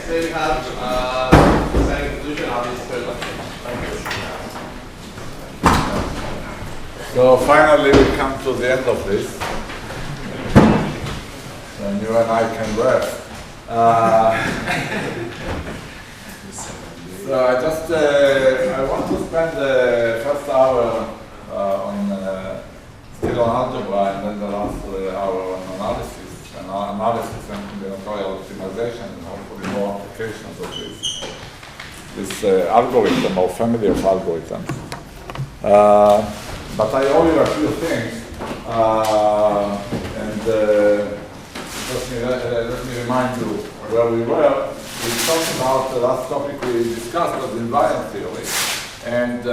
next we have designing conclusion, Avi's third lecture. Thank you. So finally we come to the end of this. And you and I can rest. So I want to spend the first hour still on algebra, and then the last hour on analysis and combinatorial optimization, and hopefully more applications of this algorithm or family of algorithms. But I owe you a few things, and let me remind you where we were. We talked about the last topic we discussed was invariant theory, and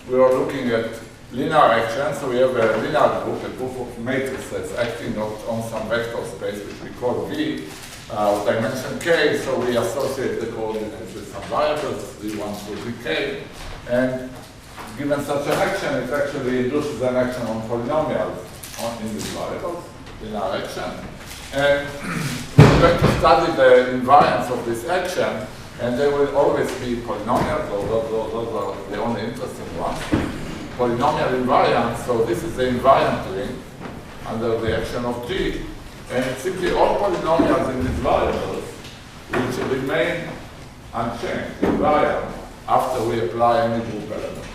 we were looking at linear action. So we have a linear group, a group of matrices acting on some vector space which we call V, with dimension k. So we associate the coordinates with some variables, V1 through Vk, and given such an action, it actually induces an action on polynomials in these variables, linear action. And we're going to study the invariance of this action, and they will always be polynomials, those are the only interesting ones. Polynomial invariance, so this is the invariant ring under the action of G, and it's simply all polynomials in these variables which remain unchanged, invariant, after we apply any group element.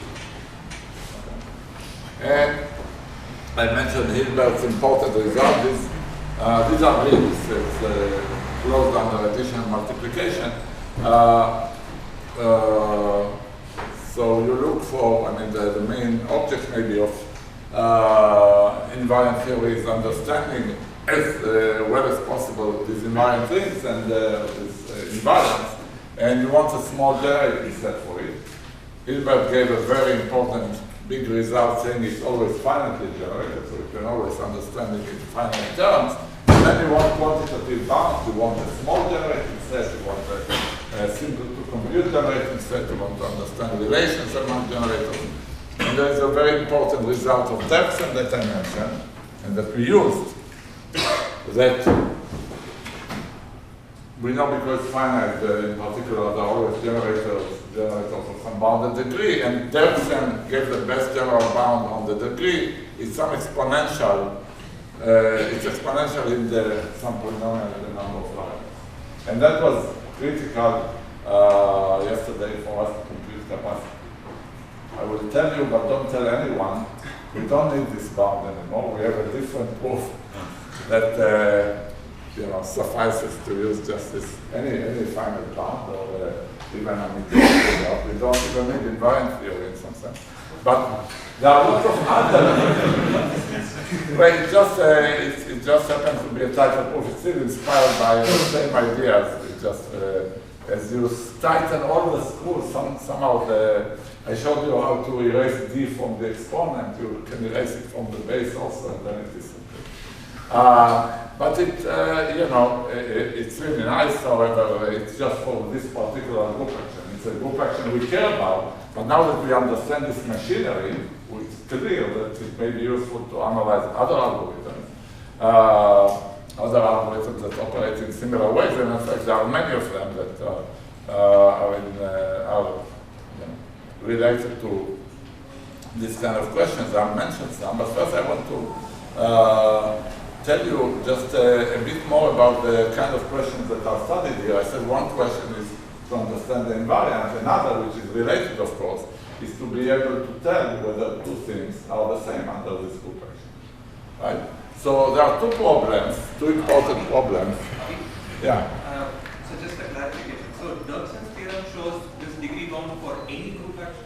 And I mentioned Hilbert's important result. These are rings. It's closed under addition and multiplication. So you look for, the main object maybe of invariant theory is understanding as well as possible these invariant rings and this invariance, and you want a small generating set for it. Hilbert gave a very important big result saying it's always finitely generated, so you can always understand it in finite terms. And then you want quantitative bounds, you want a small generating set, you want a simple to compute generating set, you want to understand relations among generators. And there is a very important result of depth and that I mentioned, and that we used, that we know because finite, in particular, there are always generators of some bounded degree, and Derksen gave the best general bound on the degree. It's some exponential. It's exponential in some polynomial in the number of variables, and that was critical yesterday for us to compute capacity. I will tell you, but don't tell anyone. We don't need this bound anymore. We have a different proof that suffices to use just this any finite bound or even we don't even need invariant theory in some sense. But there are lots of other. Well, it just happens to be a type of proof. It's still inspired by the same ideas. It just as you tighten all the screws, somehow I showed you how to erase d from the exponent. You can erase it from the base also, and then it disappears. But it's really nice, however, it's just for this particular group action. It's a group action we care about, but now that we understand this machinery, it's clear that it may be useful to analyze other algorithms that operate in similar ways, and in fact there are many of them that are related to this kind of questions. I'll mention some, but first I want to tell you just a bit more about the kind of questions that are studied here. I said one question is to understand the invariant. Another, which is related, of course, is to be able to tell whether two things are the same under this group action. Right? So there are two important problems. Yeah. So just a clarification. So Dirksen's theorem shows this degree bound for any group action?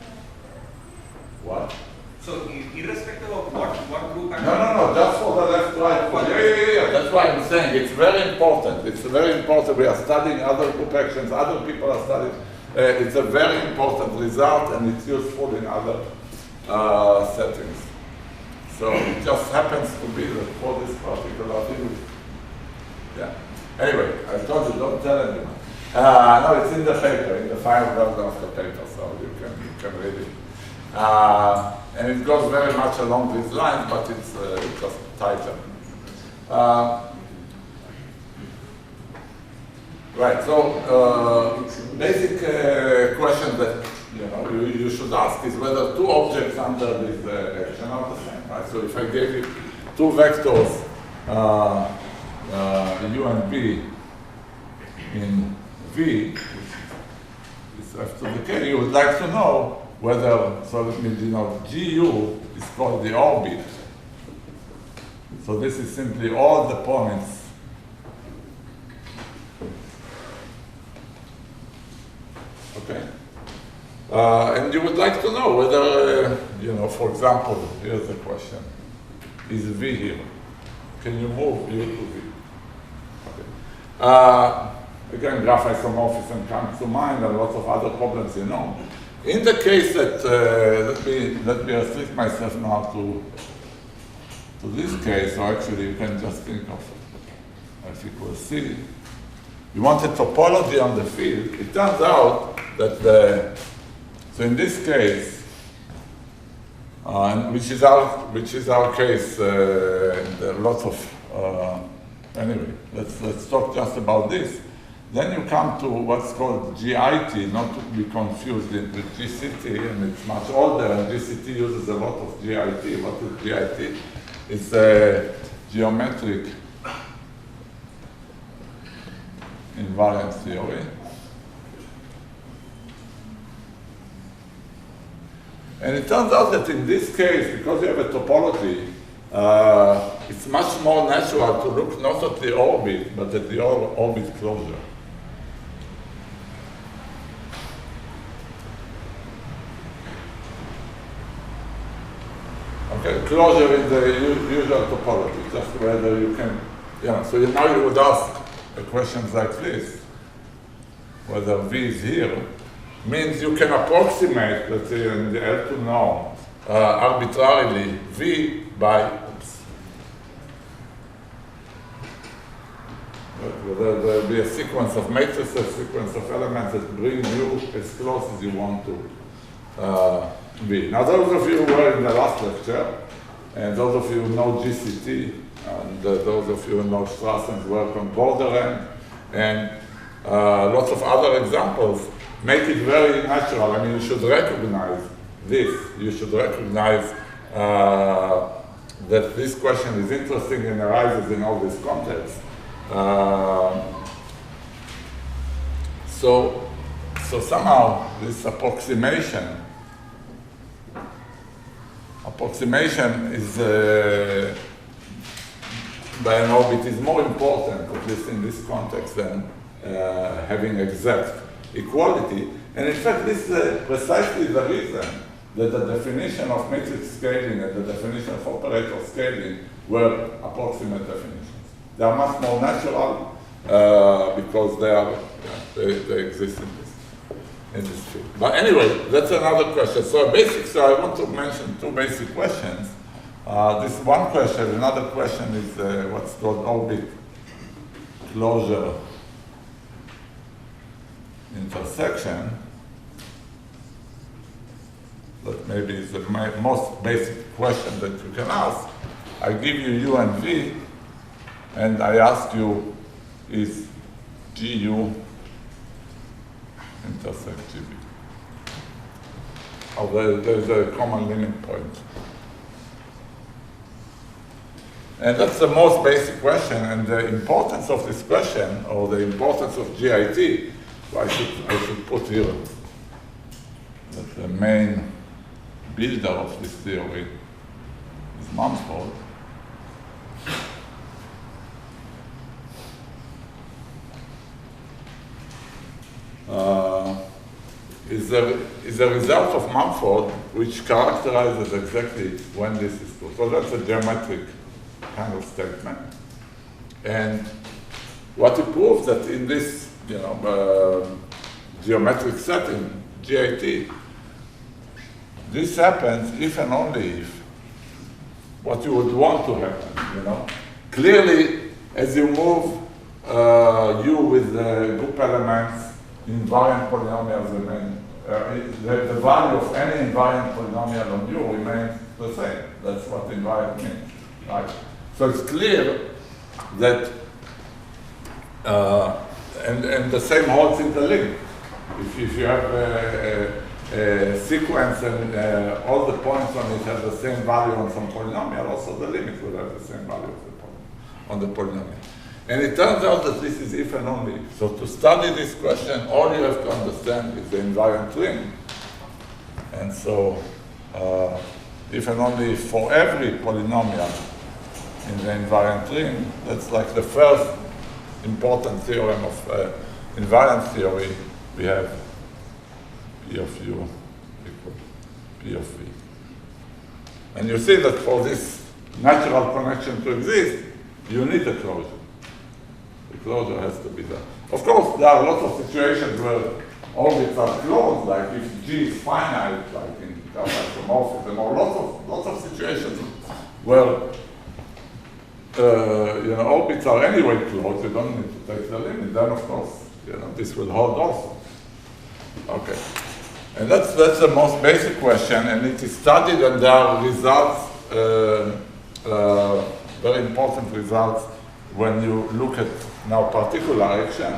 What? So irrespective of what group action? No, just for the left-right. Yeah. That's why I'm saying it's very important. It's very important. We are studying other group actions. Other people are studying. It's a very important result, and it's useful in other settings. So it just happens to be that for this particular thing. Yeah. Anyway, I told you, don't tell anyone. No, it's in the paper, in the final version of the paper, so you can read it. And it goes very much along these lines, but it's just tighter. Right. So basic question that you should ask is whether two objects under this action are the same. Right. So if I gave you two vectors, u and v, in v, is f to the k, you would like to know whether, so let me denote, gu is called the orbit. So this is simply all the points okay. And you would like to know whether, for example, here's the question. Is v here? Can you move u to v? Okay. Again, graph isomorphism comes to mind and lots of other problems In the case that, let me restrict myself now to this case, or actually you can just think of f equals c. You want a topology on the field. It turns out that so in this case, which is our case, there are lots of, anyway, let's talk just about this. Then you come to what's called GIT, not to be confused with GCT, and it's much older, and GCT uses a lot of GIT. What is GIT? It's a geometric invariant theory. And it turns out that in this case, because you have a topology, it's much more natural to look not at the orbit, but at the orbit closure. Okay, closure in the usual topology, just whether you can, so now you would ask questions like this, whether V is here, means you can approximate, let's say, in the L2 norm, arbitrarily V by, there will be a sequence of matrices, a sequence of elements that bring you as close as you want to V. Now, those of you who were in the last lecture, and those of you who know GCT, and those of you who know Strassen's work on border end, and lots of other examples, make it very natural. I mean, you should recognize this. You should recognize that this question is interesting and arises in all these contexts. So somehow this approximation is by an orbit is more important, at least in this context, than having exact equality. And in fact, this is precisely the reason that the definition of matrix scaling and the definition of operator scaling were approximate definitions. They are much more natural because they exist in this field. But anyway, that's another question. So I want to mention two basic questions. This one question, another question is what's called orbit closure intersection. That maybe is the most basic question that you can ask. I give you U and V, and I ask you, is GU intersect GB? Oh, there's a common limit point. And that's the most basic question, and the importance of this question, or the importance of GIT, so I should put here that the main builder of this theory is Mumford. Is a result of Mumford, which characterizes exactly when this is true. So that's a geometric kind of statement. And what it proves that in this, geometric setting, GIT, this happens if and only if what you would want to happen, Clearly, as you move U with the group elements, invariant polynomials remain, the value of any invariant polynomial on U remains the same. That's what invariant means, right? So it's clear that and the same holds in the limit. If you have a sequence and all the points on it have the same value on some polynomial, also the limit will have the same value on the polynomial. And it turns out that this is if and only. So to study this question, all you have to understand is the invariant ring. And so if and only for every polynomial in the invariant ring, that's like the first important theorem of invariant theory. We have P of U equal P of V. And you see that for this natural connection to exist, you need a closure. The closure has to be there. Of course, there are lots of situations where orbits are closed, like if G is finite, like in isomorphism, or lots of situations where orbits are anyway closed. You don't need to take the limit. Then, of course, this will hold also. Okay, and that's the most basic question, and it is studied, and there are results, very important results when you look at now particular action.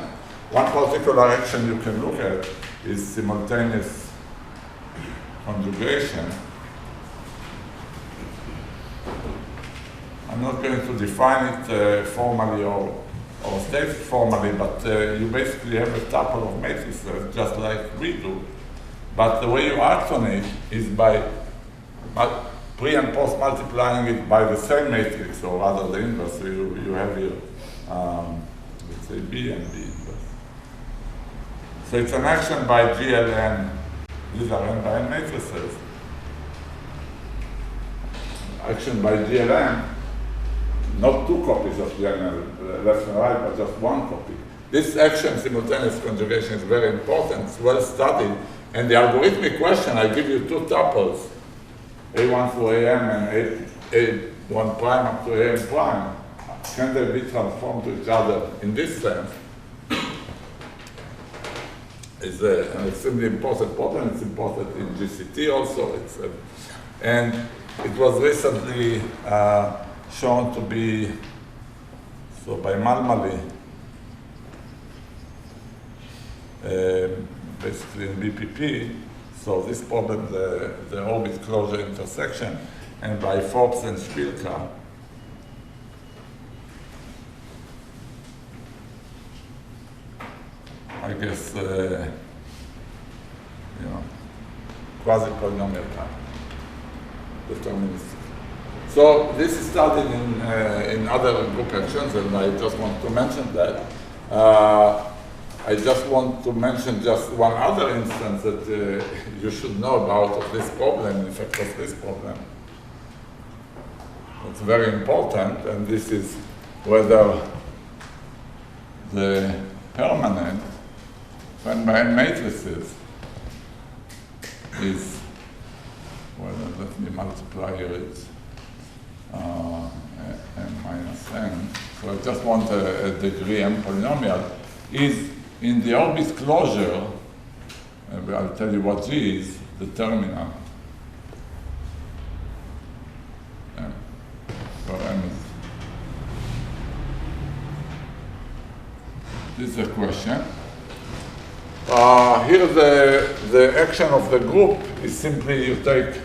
One particular action you can look at is simultaneous conjugation. I'm not going to define it formally or state it formally, but you basically have a tuple of matrices, just like we do. But the way you act on it is by pre and post multiplying it by the same matrix, or rather the inverse. So you have here, let's say B and B inverse. So it's an action by GLN. These are n by n matrices. Action by GLN. Not two copies of GLN, left and right, but just one copy. This action, simultaneous conjugation, is very important. It's well studied. And the algorithmic question, I give you two tuples, A1 through AM and A1 prime up to AM prime. Can they be transformed to each other in this sense? It's an extremely important problem. It's important in GCT also. And it was recently shown to be, so by Malmali, basically in BPP, so this problem, the orbit closure intersection, and by Forbes and Spielka. I guess, quasi-polynomial time, deterministic. So this is studied in other group actions, and I just want to mention that. I just want to mention just one other instance that you should know about of this problem, in fact of this problem. It's very important, and this is whether the permanent n by n matrices is, well, let me multiply here, it's n minus n. So I just want a degree m polynomial, is in the orbit closure, I'll tell you what G is, determinant. M. So M is. This is a question. Here the action of the group is simply you take,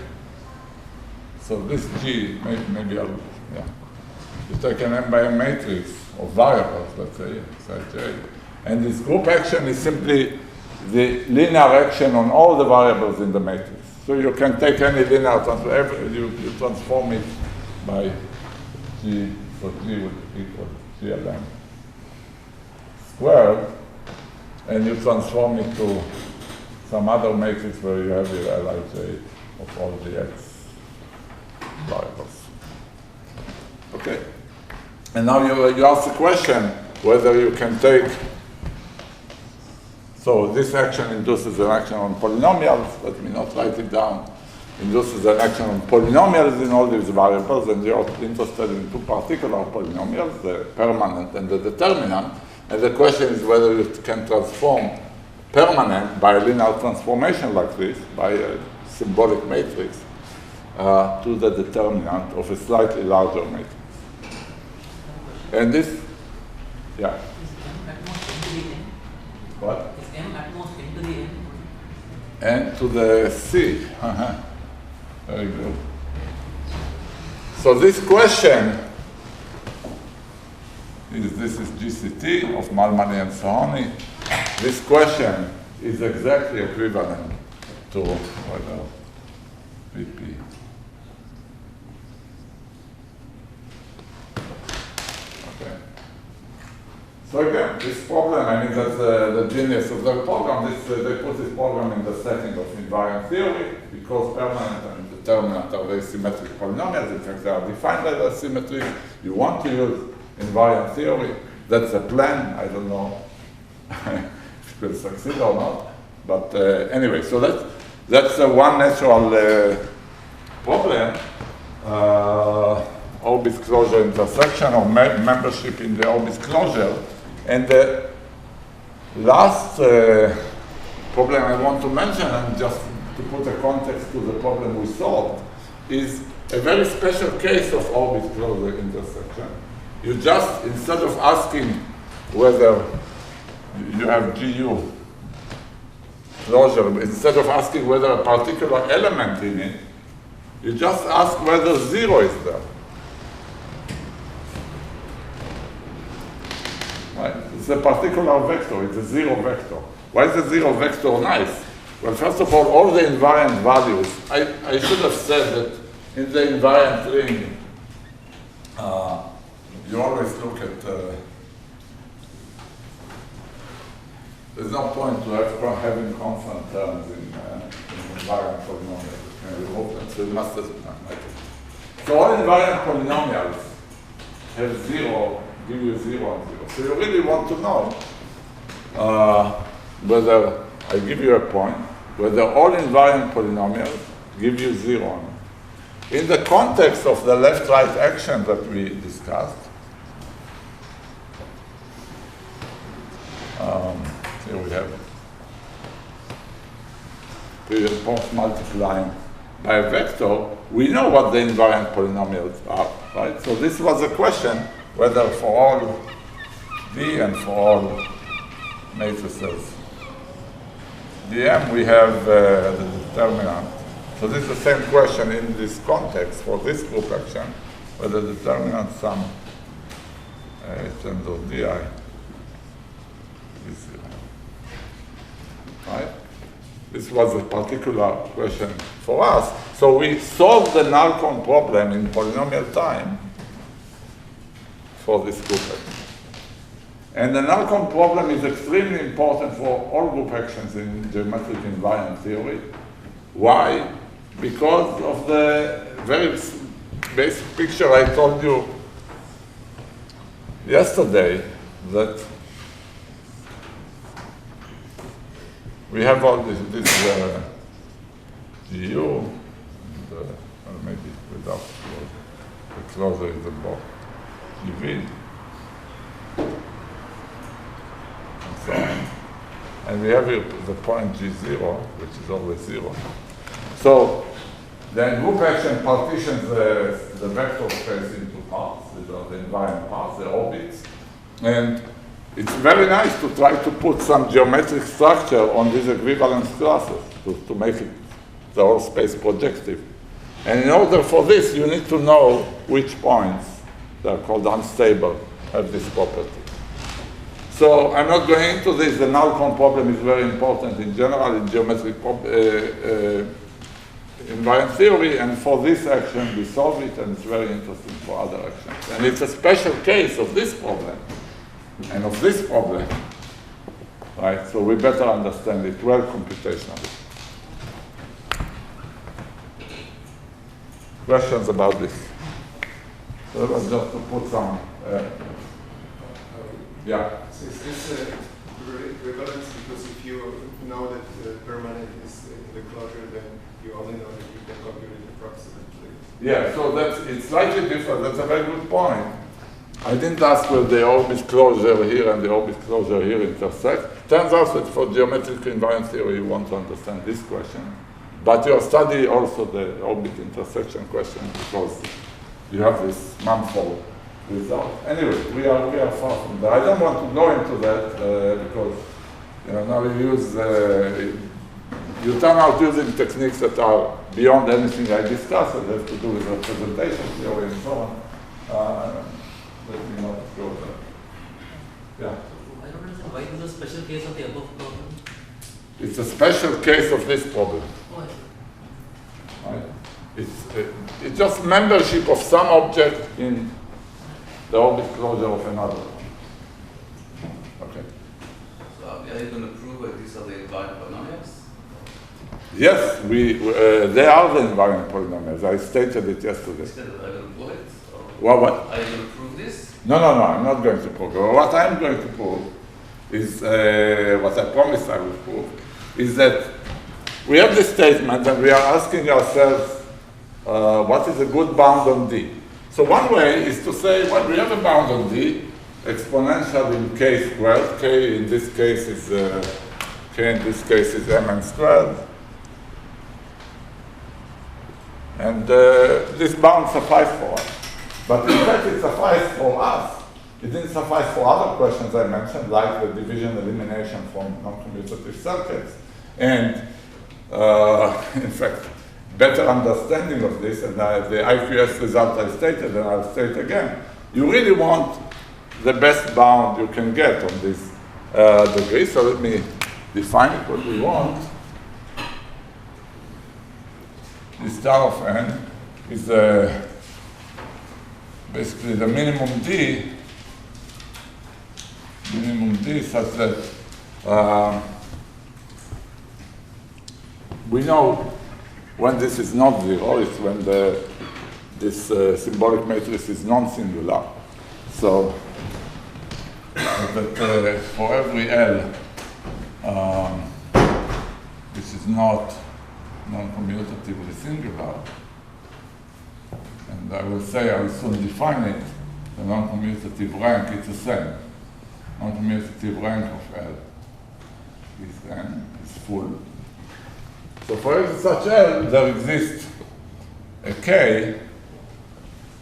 so this G, maybe I'll, you take an m by n matrix of variables, let's say, inside J. And this group action is simply the linear action on all the variables in the matrix. So you can take any linear transform, you transform it by G, so G would equal GLM squared, and you transform it to some other matrix where you have your Lij of all the x variables. Okay. And now you ask the question whether you can take. So this action induces an action on polynomials. Let me not write it down. Induces an action on polynomials in all these variables, and you're interested in two particular polynomials, the permanent and the determinant. And the question is whether you can transform permanent by a linear transformation like this, by a symbolic matrix, to the determinant of a slightly larger matrix. And this, yeah. What? Is m at most n to the n? N to the C. Very good. So this question this is GCT of Malmani and Sahani. This question is exactly equivalent to VP. Okay. So again, this problem, I mean, that's the genius of the program. They put this program in the setting of invariant theory because permanent and determinant are very symmetric polynomials. In fact, they are defined by the symmetry. You want to use invariant theory. That's the plan. I don't know if it will succeed or not. But anyway, so that's one natural problem. Orbit closure intersection or membership in the orbit closure. And the last problem I want to mention, and just to put a context to the problem we solved, is a very special case of orbit closure intersection. You just, instead of asking whether you have GU closure, instead of asking whether a particular element in it, you just ask whether 0 is there. Right? It's a particular vector, it's a 0 vector. Why is the 0 vector nice? Well, first of all the invariant values, I should have said that in the invariant ring, you always look at, there's no point to having constant terms in invariant polynomials. You can remove them, so you must have So all invariant polynomials have 0, give you 0 and 0. So you really want to know whether, I give you a point, whether all invariant polynomials give you 0. In the context of the left-right action that we discussed, here we have period post multiplying by a vector, we know what the invariant polynomials are, right? So this was a question whether for all D and for all matrices Dm we have the determinant. So this is the same question in this context for this group action, whether the determinant sum in terms of Di is 0. Right? This was a particular question for us. So we solved the null-con problem in polynomial time for this group action. And the null-con problem is extremely important for all group actions in geometric invariant theory. Why? Because of the very basic picture I told you yesterday, that we have all this GU, and, or maybe without the closer is above GV, and so on. And we have here the point G0, which is always 0. So then group action partitions the vector space into parts. These are the invariant parts, the orbits. And it's very nice to try to put some geometric structure on these equivalence classes to make it the whole space projective. And in order for this, you need to know which points, they're called unstable, have this property. So I'm not going into this. The null-con problem is very important in general in geometric invariant theory, and for this action we solve it, and it's very interesting for other actions. And it's a special case of this problem and of this problem, right? So we better understand it well computationally. Questions about this? So that was just to put some, yeah. So is this equivalence because if you know that the permanent is in the closure, then you only know that you can compute it approximately? Yeah, so it's slightly different. That's a very good point. I didn't ask whether the orbit closure here and the orbit closure here intersect. Turns out that for geometric invariant theory, you want to understand this question. But you study also the orbit intersection question because you have this manifold result. Anyway, we are far from that. I don't want to go into that because Now you turn out using techniques that are beyond anything I discussed, and have to do with representation theory and so on. Let me not go there. Yeah. I don't understand why this is a special case of the above problem. It's a special case of this problem. Oh, I see. Right? It's just membership of some object in the orbit closure of another. Okay. So are you going to prove that these are the invariant polynomials? Yes, they are the invariant polynomials. I stated it yesterday. Instead of, are you going to prove it? What? Are you going to prove this? No, I'm not going to prove. What I'm going to prove is, what I promised I will prove, is that we have this statement and we are asking ourselves, what is a good bound on D? So one way is to say, well, we have a bound on D, exponential in k squared. K in this case is mn squared. And this bound suffices for us. But in fact, it suffices for us. It didn't suffice for other questions I mentioned, like the division elimination from non-commutative circuits. And in fact, better understanding of this, and the IQS result I stated, and I'll state again, you really want the best bound you can get on this degree. So let me define it, what we want. The star of n is basically the minimum D such that we know when this is not zero, it's when this symbolic matrix is non-singular. So that for every L, which is not non-commutatively singular, and I will soon define it, the non-commutative rank, it's the same. Non-commutative rank of L is n, is full. So for every such L, there exists a K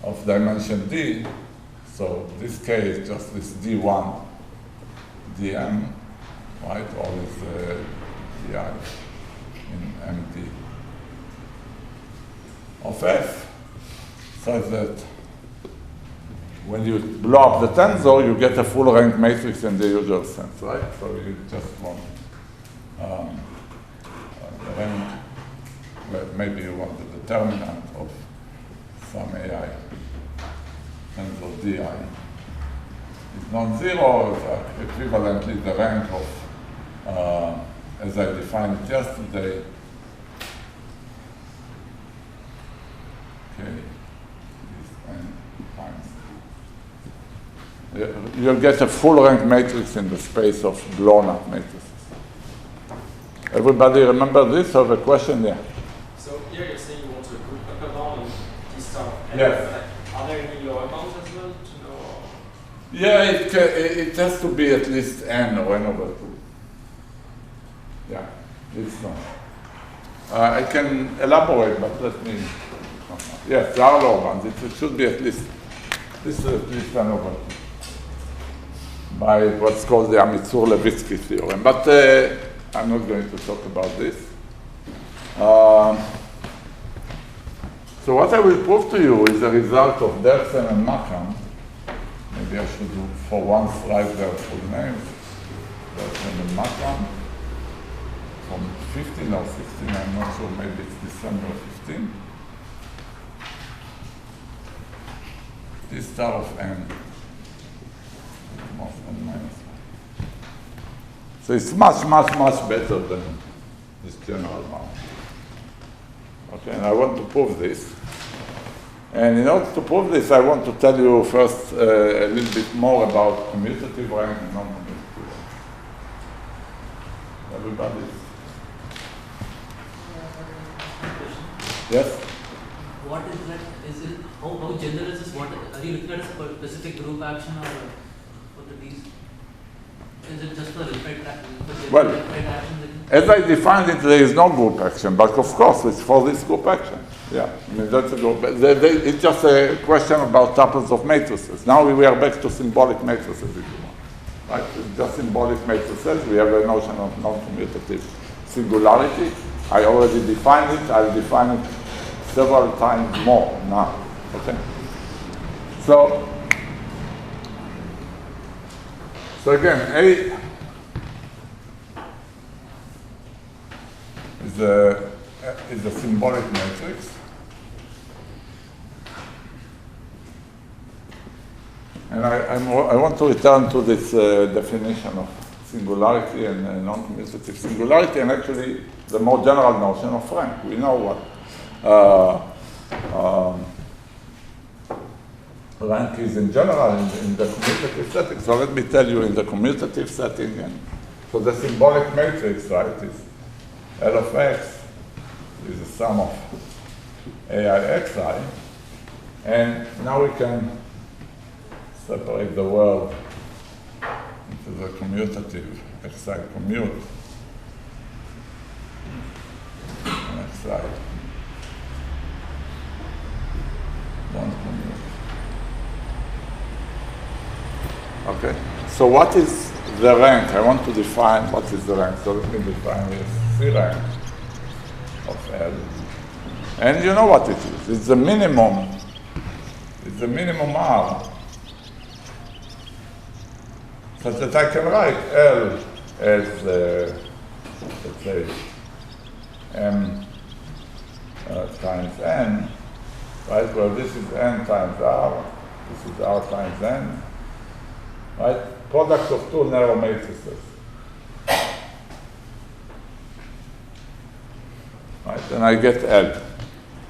of dimension D. So this K is just this D1, dm, right? All is di in MD of F, such that when you blow up the tensor, you get a full rank matrix in the usual sense, right? So you just want rank, maybe you want the determinant of some AI tensor di is non-zero, equivalently the rank of, as I defined it yesterday, K is n times. You'll get a full rank matrix in the space of blown up matrices. Everybody remember this or have a question? Yeah. So here you're saying you want to group up a bound and this stuff. And Yes. Are there any lower bounds as well to know? Yeah, it has to be at least n or n over 2. Yeah, it's not. I can elaborate, but let me. Yes, there are lower bounds. It should be at least, this is at least n over 2 by what's called the Amitsur-Levitsky theorem. But I'm not going to talk about this. So what I will prove to you is the result of Dersen and Makam. Maybe I should do for once write their full names. Dersen and Makam from 15 or 16, I'm not sure, maybe it's December 15. This star of n, of n minus 1. So it's much, much, much better than this general bound. Okay, and I want to prove this. And in order to prove this, I want to tell you first a little bit more about commutative rank and non-commutative rank. Everybody? Yes? What is that? Is it how general is this? What are you looking at? A specific group action or what it is? Is it just the repeat action? Well, as I defined it, there is no group action, but of course it's for this group action. Yeah, I mean that's a group. It's just a question about tuples of matrices. Now we are back to symbolic matrices, if you want. Right? just symbolic matrices. We have a notion of non-commutative singularity. I already defined it. I'll define it several times more now. Okay. So again, A is a symbolic matrix. And I want to return to this definition of singularity and non-commutative singularity, and actually the more general notion of rank. We know what rank is in general in the commutative setting. So let me tell you in the commutative setting. And so the symbolic matrix, right, is L of x is the sum of ai xi. And now we can separate the world into the commutative xi commute and xi don't commute. Okay, so what is the rank? I want to define what is the rank. So let me define this C rank of L. And you know what it is. It's the minimum R, such that I can write L as, let's say, M times N, right? Well, this is N times R, this is R times N, right? Product of two narrow matrices. Right, and I get L.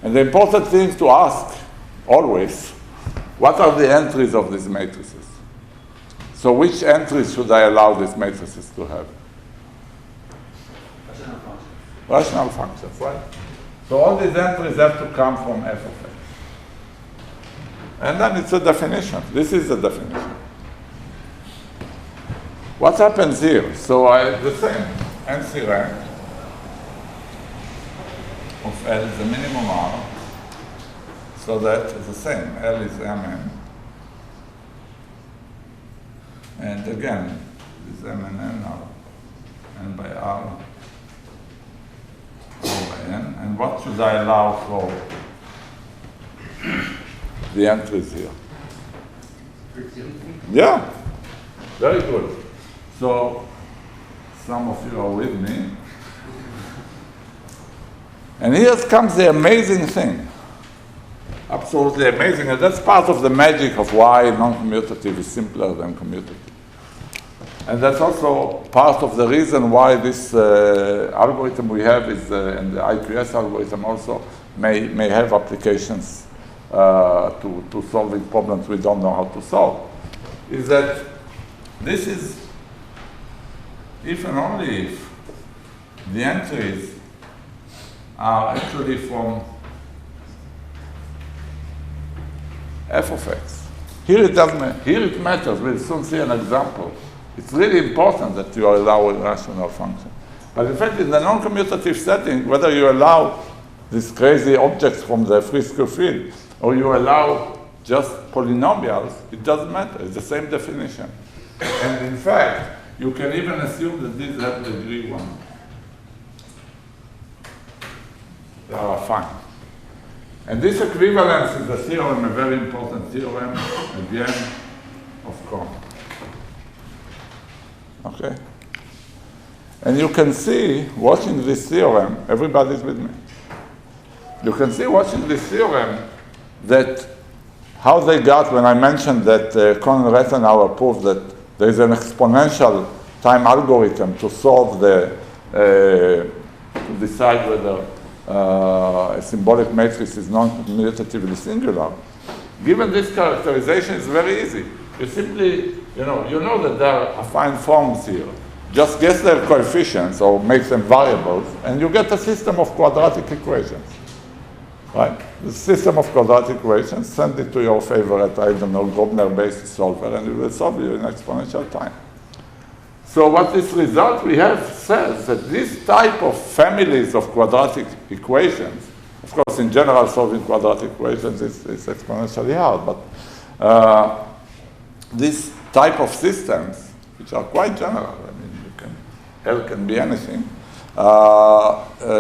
And the important thing to ask always, what are the entries of these matrices? So which entries should I allow these matrices to have? Rational function. Rational functions, right? So all these entries have to come from f of x. And then it's a definition. This is the definition. What happens here? So the same, NC rank of L is the minimum R, so that it's the same, L is Mn. And again, this M and N are N by R, R by N. And what should I allow for the entries here? Yeah, very good. So some of you are with me. And here comes the amazing thing. Absolutely amazing. And that's part of the magic of why non-commutative is simpler than commutative. And that's also part of the reason why this algorithm we have is, and the IQS algorithm also may have applications to solving problems we don't know how to solve, is that this is if and only if the entries are actually from f of x. Here it doesn't matter. Here it matters. We'll soon see an example. It's really important that you allow a rational function. But in fact, in the non-commutative setting, whether you allow these crazy objects from the free square field or you allow just polynomials, it doesn't matter. It's the same definition. And in fact, you can even assume that these have degree 1. They are fine. And this equivalence is a theorem, a very important theorem, again, of Kohn. Okay? And you can see, watching this theorem, everybody's with me. You can see, watching this theorem, that how they got, when I mentioned that Kohn and Rethenauer proved that there is an exponential time algorithm to solve the, to decide whether a symbolic matrix is non-commutatively singular. Given this characterization, it's very easy. You simply, you know that there are affine forms here. Just guess their coefficients or make them variables, and you get a system of quadratic equations. Right? The system of quadratic equations, send it to your favorite, I don't know, Grobner basis solver, and it will solve you in exponential time. So what this result we have says that this type of families of quadratic equations, of course in general solving quadratic equations is exponentially hard, but this type of systems which are quite general. I mean, L can be anything.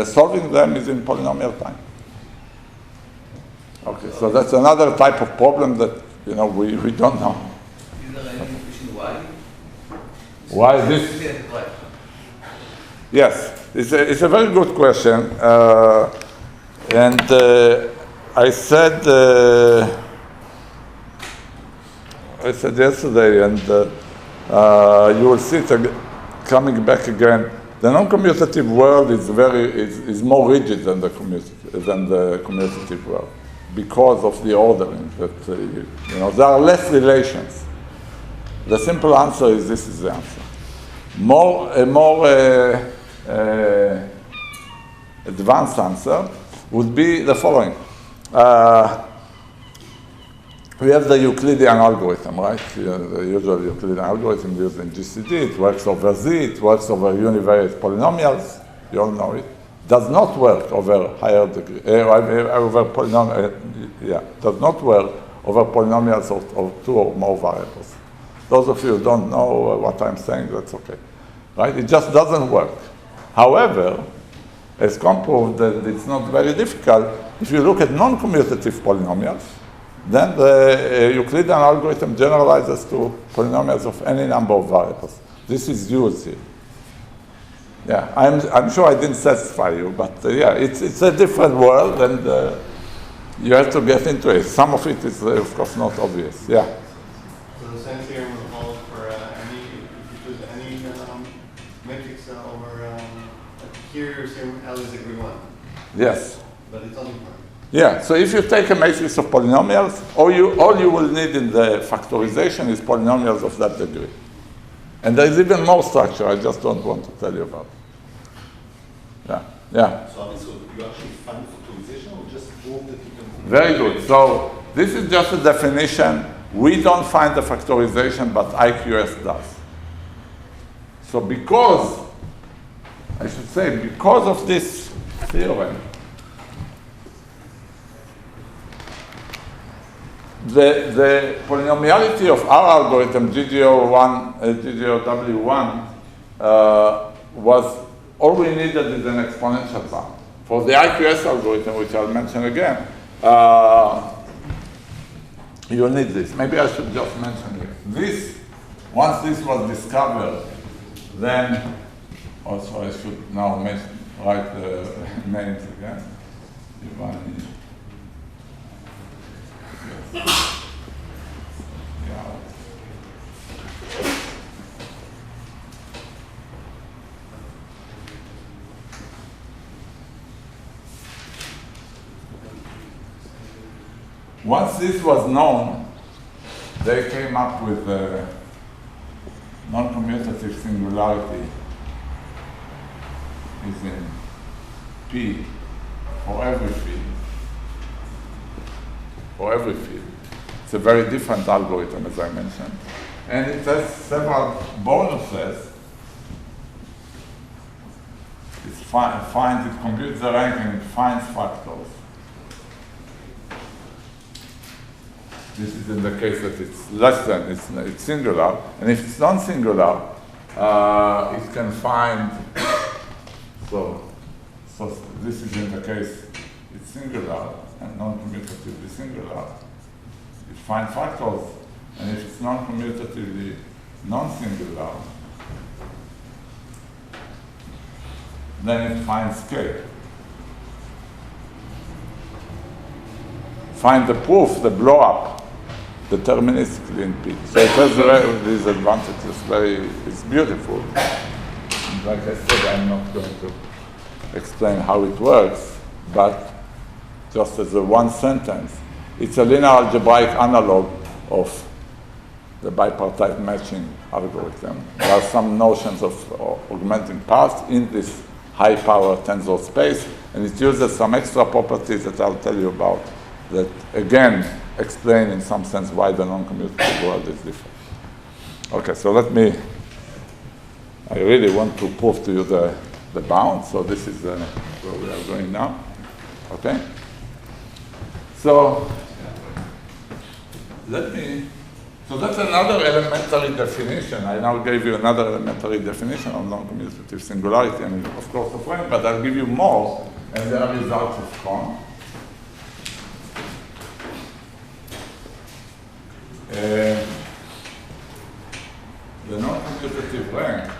Solving them is in polynomial time. Okay, so that's another type of problem that we don't know. Is the line equation why? Why this? Yes, it's a very good question, and I said yesterday, and you will see it coming back again. The non-commutative world is more rigid than the commutative world because of the ordering. That there are less relations. The simple answer is this is the answer. A more advanced answer would be the following. We have the Euclidean algorithm, right? The usual Euclidean algorithm used in GCD. It works over Z. It works over univariate polynomials. You all know it. Does not work over higher degree. Over polynomial. Does not work over polynomials of 2 or more variables. Those of you who don't know what I'm saying, that's okay, right? It just doesn't work. However, as Comp proved that it's not very difficult, if you look at non-commutative polynomials, then the Euclidean algorithm generalizes to polynomials of any number of variables. This is used here. Yeah, I'm sure I didn't satisfy you, but it's a different world, and you have to get into it. Some of it is, of course, not obvious. Yeah. So the same theorem will hold for if you choose any matrix over here. You're assuming L is degree 1. Yes. But it's only 1. Yeah, so if you take a matrix of polynomials, all you will need in the factorization is polynomials of that degree. And there is even more structure I just don't want to tell you about. Yeah. So you actually find factorization or just prove that you can... Very good. So this is just a definition. We don't find the factorization, but IQS does. So because of this theorem, the polynomiality of our algorithm, GGOW1, was all we needed is an exponential bound. For the IQS algorithm, which I'll mention again, you'll need this. Maybe I should just mention it. Once this was discovered, then also I should now write the names again. Once this was known, they came up with a non-commutative singularity is in P for every field. For every field. It's a very different algorithm, as I mentioned. And it has several bonuses. It computes the rank and it finds factors. This is in the case that it's less than, it's singular. And if it's non-singular, it can find, so this is in the case it's singular and non-commutatively singular. It finds factors, and if it's non-commutatively non-singular, then it finds K. Find the proof, the blow-up, deterministically in P. So it has these advantages. It's beautiful. And like I said, I'm not going to explain how it works, but just as a one sentence, it's a linear algebraic analog of the bipartite matching algorithm. There are some notions of augmenting paths in this high-power tensor space, and it uses some extra properties that I'll tell you about that, again, explain in some sense why the non-commutative world is different. Okay, so I really want to prove to you the bound, so this is where we are going now. Okay? So, let me So that's another elementary definition. I now gave you another elementary definition of non-commutative singularity, and of course of rank, but I'll give you more, and they are results of Kohn. The non-commutative rank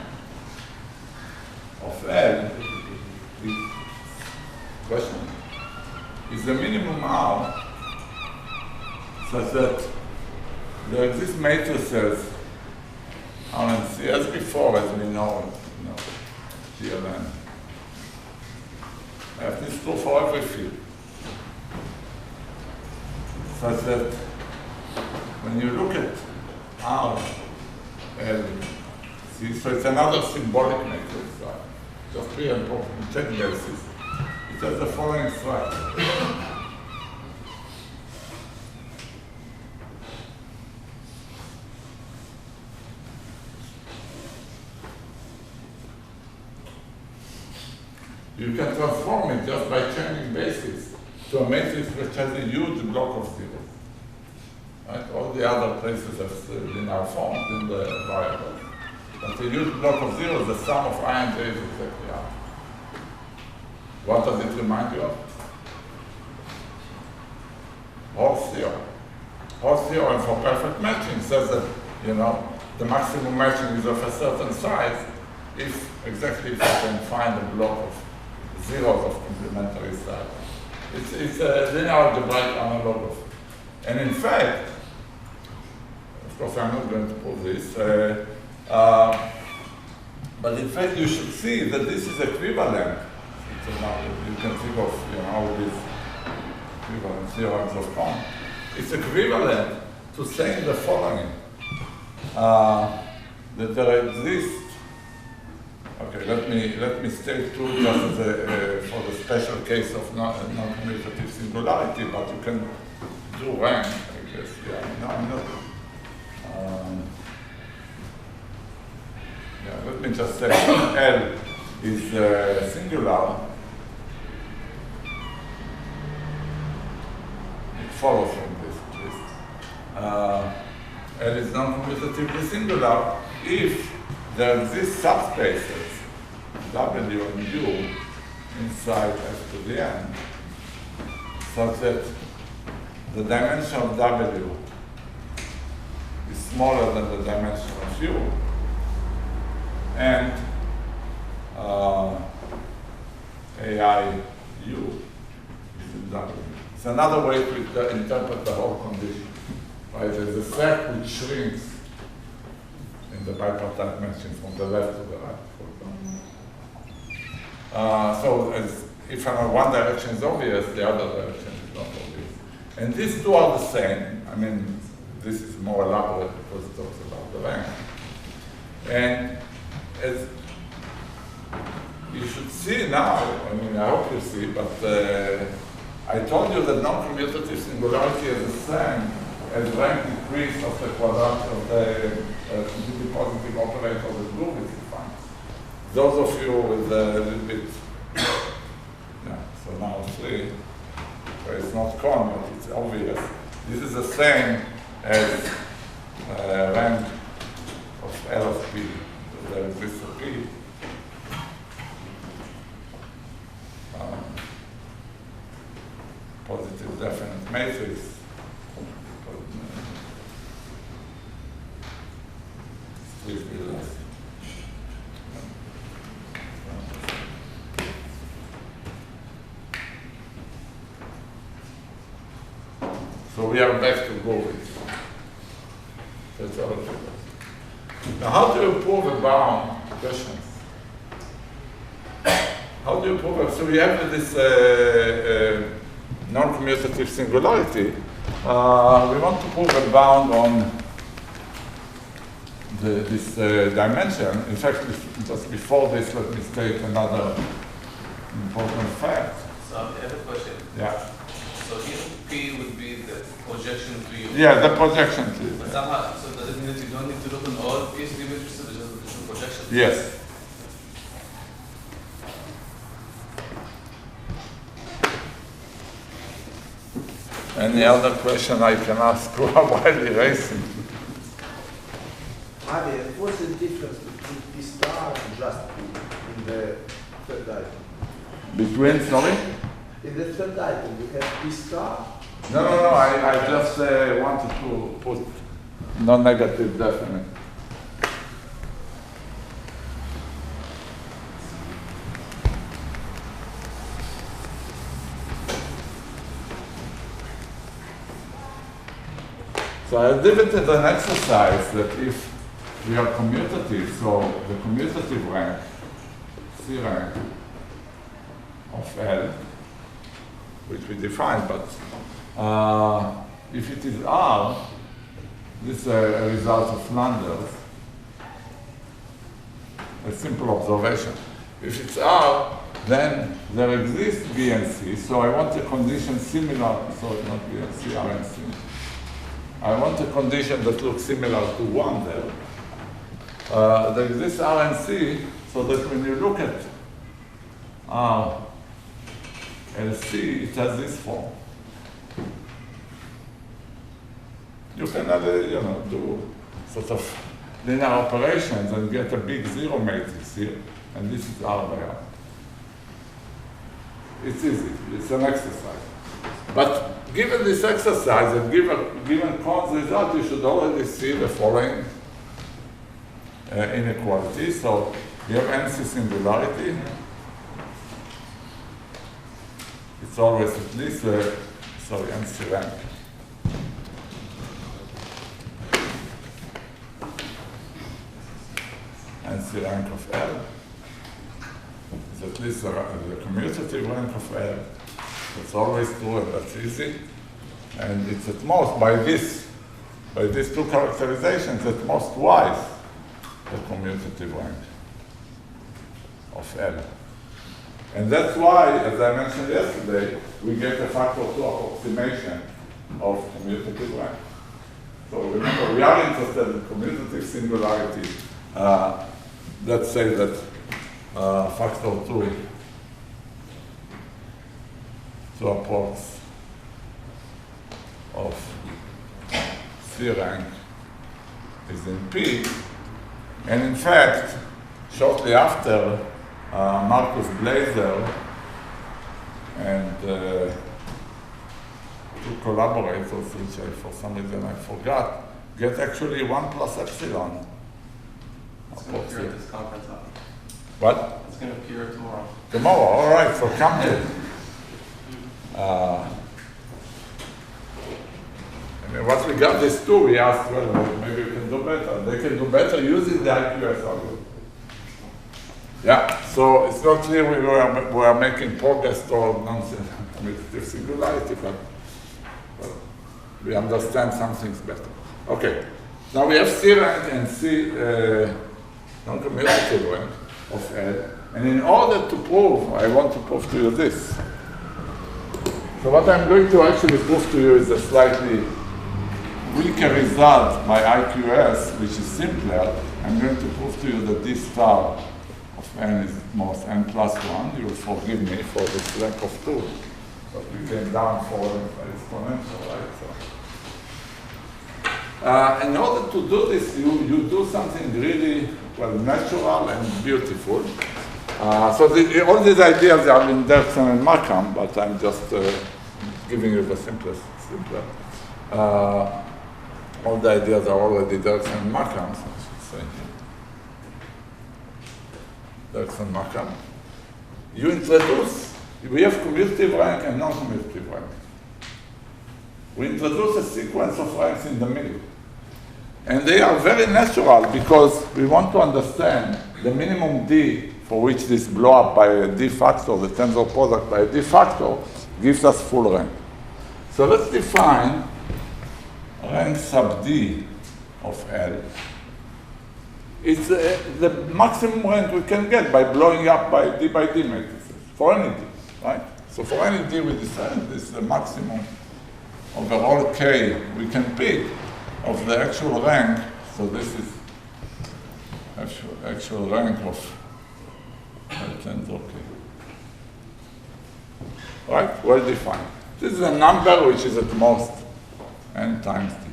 of L is the minimum R such that there exist matrices R and C as before, as we know, GLN. I have this true for every field. Such that when you look at R, L, C, so it's another symbolic matrix, just be important, check basis. It has the following structure. You can transform it just by changing basis to a matrix which has a huge block of zeros. Right? All the other places have linear forms in the variables. But a huge block of zeros, the sum of I and j is exactly R. What does it remind you of? Hall's theorem. Hall's theorem for perfect matching says that, the maximum matching is of a certain size if you can find a block of zeros of complementary size. It's a linear algebraic analog of. And in fact, of course I'm not going to prove this, but in fact you should see that this is equivalent. So now you can think of all these equivalent theorems of Kohn. It's equivalent to saying the following, that there exists. Okay, let me state two just as for the special case of non-commutative singularity, but you can do rank, I guess. Yeah, no, I'm not. Let me just say L is singular. It follows from this list. L is non-commutatively singular if there exist subspaces W and U inside F to the n, such that the dimension of W is smaller than the dimension of U, and AI U is in W. It's another way to interpret the whole condition. Right? There's a set which shrinks in the bipartite matching from the left to the right, for example. So if one direction is obvious, the other direction is not obvious. And these two are the same. I mean, this is more elaborate because it talks about the rank. And as you should see now, I mean, I hope you see, but I told you that non-commutative singularity is the same as rank decrease of the quadrature of the completely positive operator with group is defined. Those of you with a little bit, so now 3, where it's not Kohn, but it's obvious. This is the same as rank of L of P. So there exists a P. Positive definite matrix. Please be less. So we are back to go with. That's all. Now, how do you prove a bound? Questions? How do you prove it? So we have this non-commutative singularity. We want to prove a bound on this dimension. In fact, just before this, let me state another important fact. So I have a question. Yeah. So here P would be the projection to you. Yeah, the projection to you. But somehow, so does it mean that you don't need to look on all PhD matrices, but just the projection? Yes. Any other question I can ask while erasing? Avi, what's the difference between P star and just P in the third item? Between, sorry? In the third item, you have P star. No, I just wanted to put non-negative definite. So I did it as an exercise that if we are commutative, so the commutative rank, C rank of L, which we define, but if it is R, this is a result of Landers, a simple observation. If it's R, then there exists B and C, so I want a condition similar, so not B and C, R and C. I want a condition that looks similar to 1 there. There exists R and C, so that when you look at R and C, it has this form. You can do sort of linear operations and get a big zero matrix here, and this is R by R. It's easy, it's an exercise. But given this exercise and given Cohn's result, you should already see the following inequality. So we have NC singularity. It's always at least NC rank. NC rank of L is at least the commutative rank of L. It's always true, and that's easy. And it's at most, by these two characterizations, at most twice the commutative rank of L. And that's why, as I mentioned yesterday, we get a factor 2 approximation of commutative rank. So remember, we are interested in commutative singularity. Let's say that factor 2 approx of C rank is in P. And in fact, shortly after, Marcus Blazer and two collaborators, which for some reason I forgot, get actually 1 plus epsilon. It's going to appear at this conference. What? It's going to appear tomorrow. Tomorrow, all right, so come to it. Once we got this too, we asked, well, maybe we can do better. They can do better using the IQS algorithm. Yeah, so it's not clear we are making progress toward non-commutative singularity, but we understand some things better. Okay, now we have C rank and C non-commutative rank of L. And in order to prove, I want to prove to you this. So what I'm going to actually prove to you is a slightly weaker result by IQS, which is simpler. I'm going to prove to you that D star of n is most n plus 1. You will forgive me for this lack of 2. But we came down for an exponential, right? So, in order to do this, you do something really, well, natural and beautiful. So all these ideas are in Dirksen and Markham, but I'm just giving you the simpler. All the ideas are already Dirksen and Markham, so I should say. Dirksen and Markham. You introduce, we have commutative rank and non-commutative rank. We introduce a sequence of ranks in the middle. And they are very natural because we want to understand the minimum D for which this blow up by a D factor, the tensor product by a D factor, gives us full rank. So let's define rank sub D of L. It's the maximum rank we can get by blowing up by D matrices, for any D, right? So for any D we decide this is the maximum over all K we can pick of the actual rank. So this is actual rank of tensor K. Right? Well defined. This is a number which is at most n times D.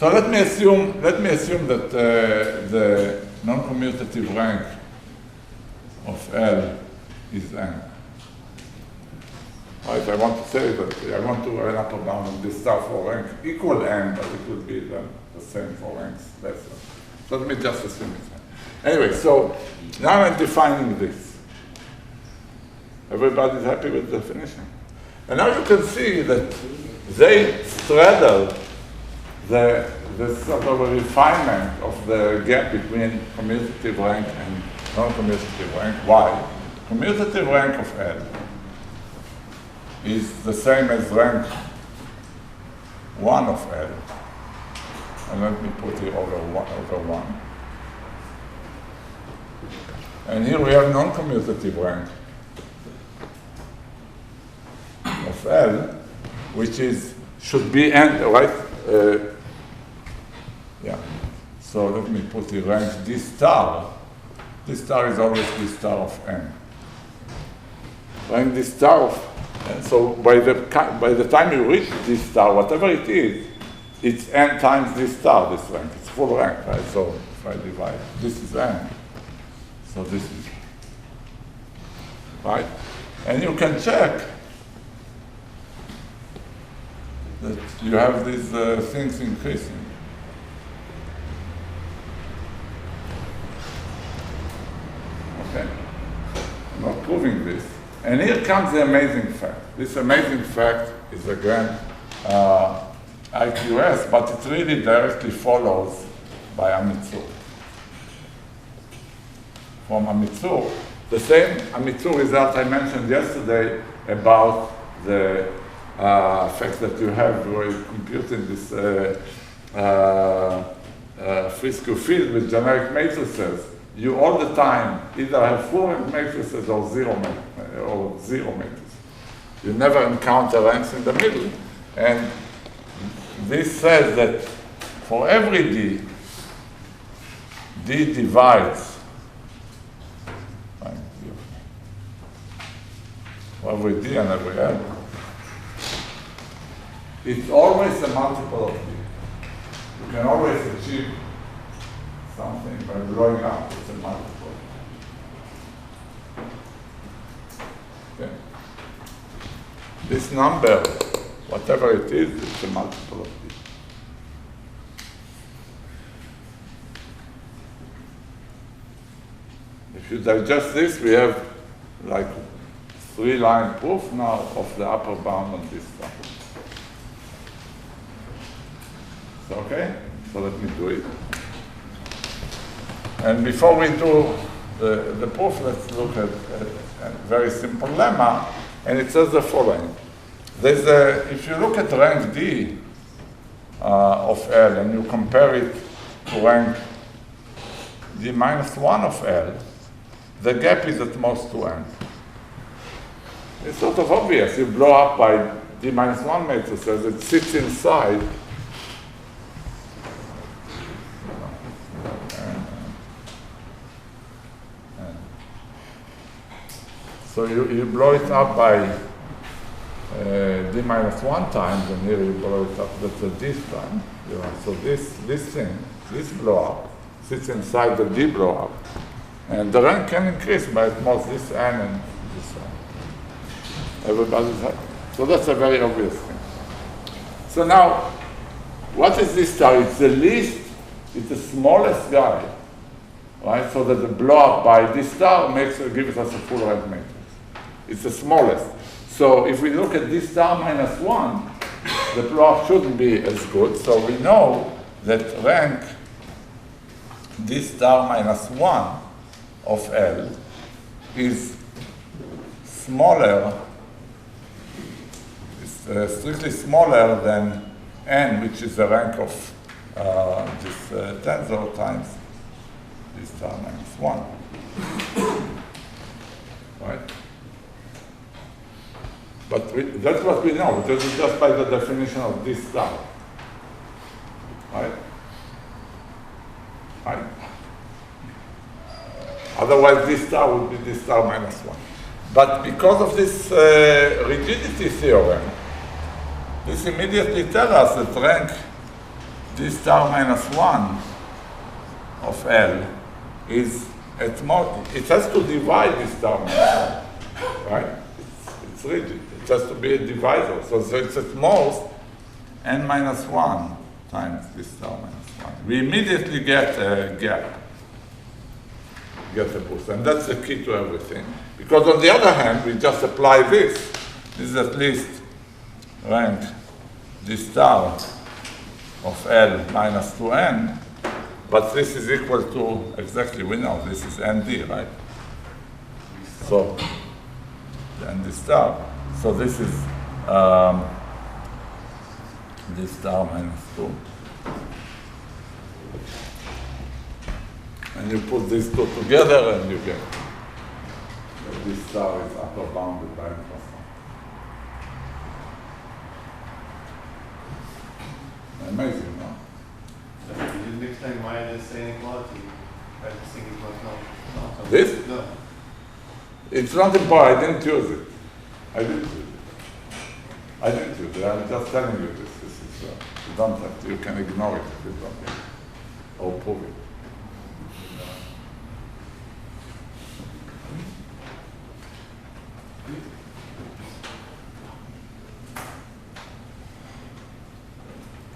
So let me assume that the non-commutative rank of L is n. Right, I want to say that I want to run up or down on this star for rank equal n, but it would be the same for ranks lesser. So let me just assume it's n. Anyway, so now I'm defining this. Everybody's happy with the definition? And now you can see that they straddle the sort of a refinement of the gap between commutative rank and non-commutative rank. Why? Commutative rank of L is the same as rank 1 of L. And let me put it over 1. And here we have non-commutative rank of L, which should be n, right? Yeah. So let me put it rank D star. D star is always D star of n. Rank D star of, and so by the time you reach D star, whatever it is, it's n times D star, this rank. It's full rank, right? So if I divide, this is n. So this is, right? And you can check that you have these things increasing. Okay, I'm not proving this. And here comes the amazing fact. This amazing fact is again IQS, but it really directly follows by Amitzur. From Amitzur, the same Amitzur result I mentioned yesterday about the fact that you have where you're computing this Frisco field with generic matrices. You all the time either have full rank matrices or zero matrices. You never encounter ranks in the middle. And this says that for every D, D divides for every D and every L. It's always a multiple of D. You can always achieve something by blowing up. It's a multiple. Okay. This number, whatever it is, it's a multiple of D. If you digest this, we have like 3-line proof now of the upper bound on this stuff. Okay, so let me do it. And before we do the proof, let's look at a very simple lemma, and it says the following. If you look at rank D of L and you compare it to rank D minus 1 of L, the gap is at most 2n. It's sort of obvious. You blow up by D minus 1 matrices, it sits inside. So you blow it up by D minus 1 times, and here you blow it up, that's a D time. So this thing, this blow up, sits inside the D blow up. And the rank can increase by at most this n and this n. Everybody's happy. So that's a very obvious thing. So now, what is this star? It's the least, it's the smallest guy, right? So that the blow up by this star gives us a full rank matrix. It's the smallest. So if we look at this star minus 1, the blow up shouldn't be as good. So we know that rank this star minus 1 of L is smaller, strictly smaller than n, which is the rank of this tensor times this star minus 1. Right? But that's what we know. This is just by the definition of this star. Right? Right? Otherwise, this star would be this star minus 1. But because of this rigidity theorem, this immediately tells us that rank d star minus 1 of L is at most, it has to divide d star minus 1, right? It's rigid. It has to be a divisor. So it's at most n minus 1 times d star minus 1. We immediately get a gap, get a boost. And that's the key to everything. Because on the other hand, we just apply this. This is at least rank d star of L minus 2n, but this is equal to, exactly, we know, this is nd, right? So, and d star. So this is d star minus 2. And you put these two together and you get d star is upper bounded by n plus 1. Amazing, no? You didn't explain why this inequality. I just think it was not. This? No. It's not important. I didn't use it. I didn't use it. I didn't use it. I'm just telling you this. This is, you don't have to, you can ignore it if you don't, or prove it.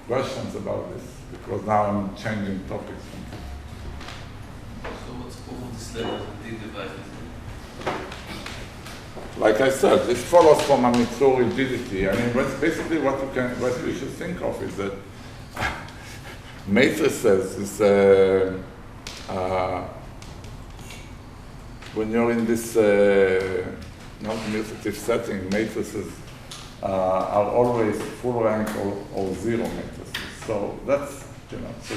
Questions about this? Because now I'm changing topics. So what's proof of this level of D divided? Like I said, this follows from a Mitsu rigidity. I mean, basically what we should think of is that matrices is when you're in this non-commutative setting, matrices are always full rank or zero matrices. So that's, so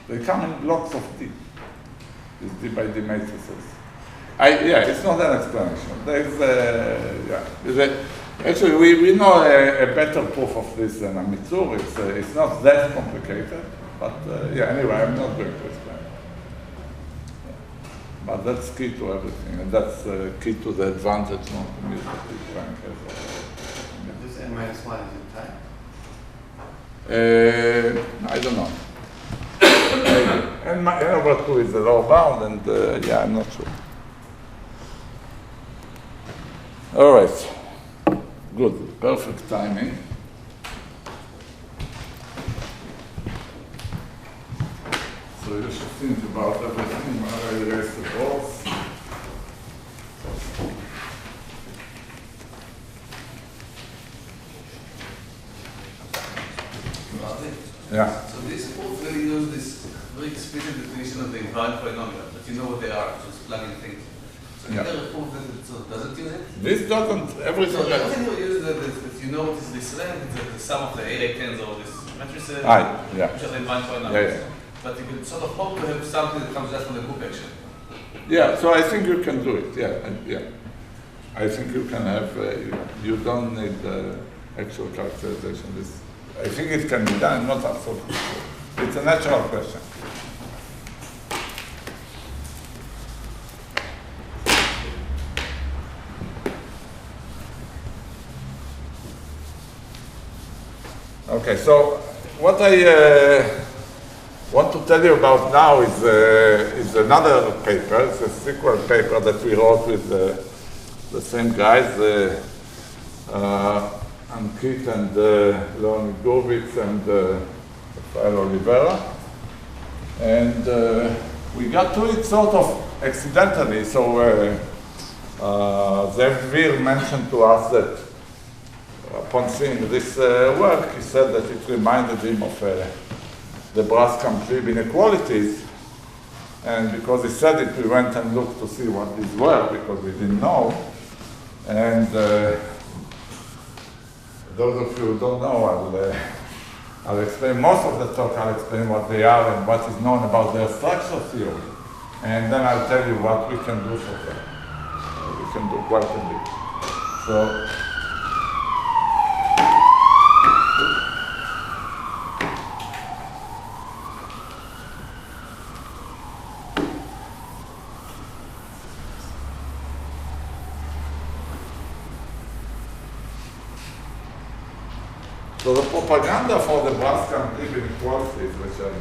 they come in blocks of D. These D by D matrices. It's not an explanation. Actually, we know a better proof of this than a Mitsu. It's not that complicated, but anyway, I'm not going to explain it. But that's key to everything, and that's key to the advantage non-commutative rank as well. This n minus 1 is in time? I don't know. And n over 2 is the lower bound, and I'm not sure. All right, good, perfect timing. So you should think about everything when I erase the balls. Yeah. So this proof really use this very explicit definition of the invariant polynomial, that you know what they are, just plugging things. So Yeah. you never prove that it doesn't use it? This doesn't, everything So that... everything you use that you know what is this rank, it's the sum of the AA tens or this matrices, yeah. which are the invariant polynomials. Yeah. But you can sort of hope to have something that comes just from the group action. Yeah, so I think you can do it, yeah. I think you can have, you don't need actual characterization. I think it can be done, not absolutely sure. It's a natural question. Okay, so what I want to tell you about now is another paper. It's a sequel paper that we wrote with the same guys, Ankit and Leonid Gurvitz and Rafael Oliveira. And we got to it sort of accidentally. So Zev mentioned to us that upon seeing this work, he said that it reminded him of the Braskamp-Lieb inequalities. And because he said it, we went and looked to see what these were, because we didn't know. And those of you who don't know, I'll explain most of the talk. I'll explain what they are and what is known about their structure theory. And then I'll tell you what we can do for them. We can do quite a bit. So, So the propaganda for the Braskamp inequalities, which I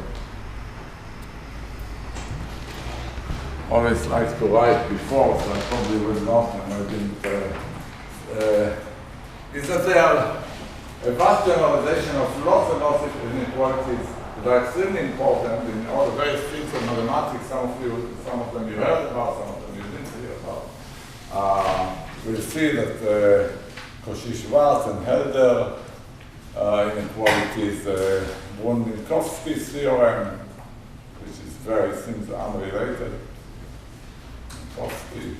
always like to write before, so I probably will not, and I didn't, is that they are a vast generalization of lots and lots of inequalities that are extremely important in all the various fields of mathematics. Some of them you heard about, some of them you didn't hear about. We'll see that Cauchy-Schwarz and Helder inequalities, Brun-Minkowski's theorem, which is seems unrelated. Minkowski.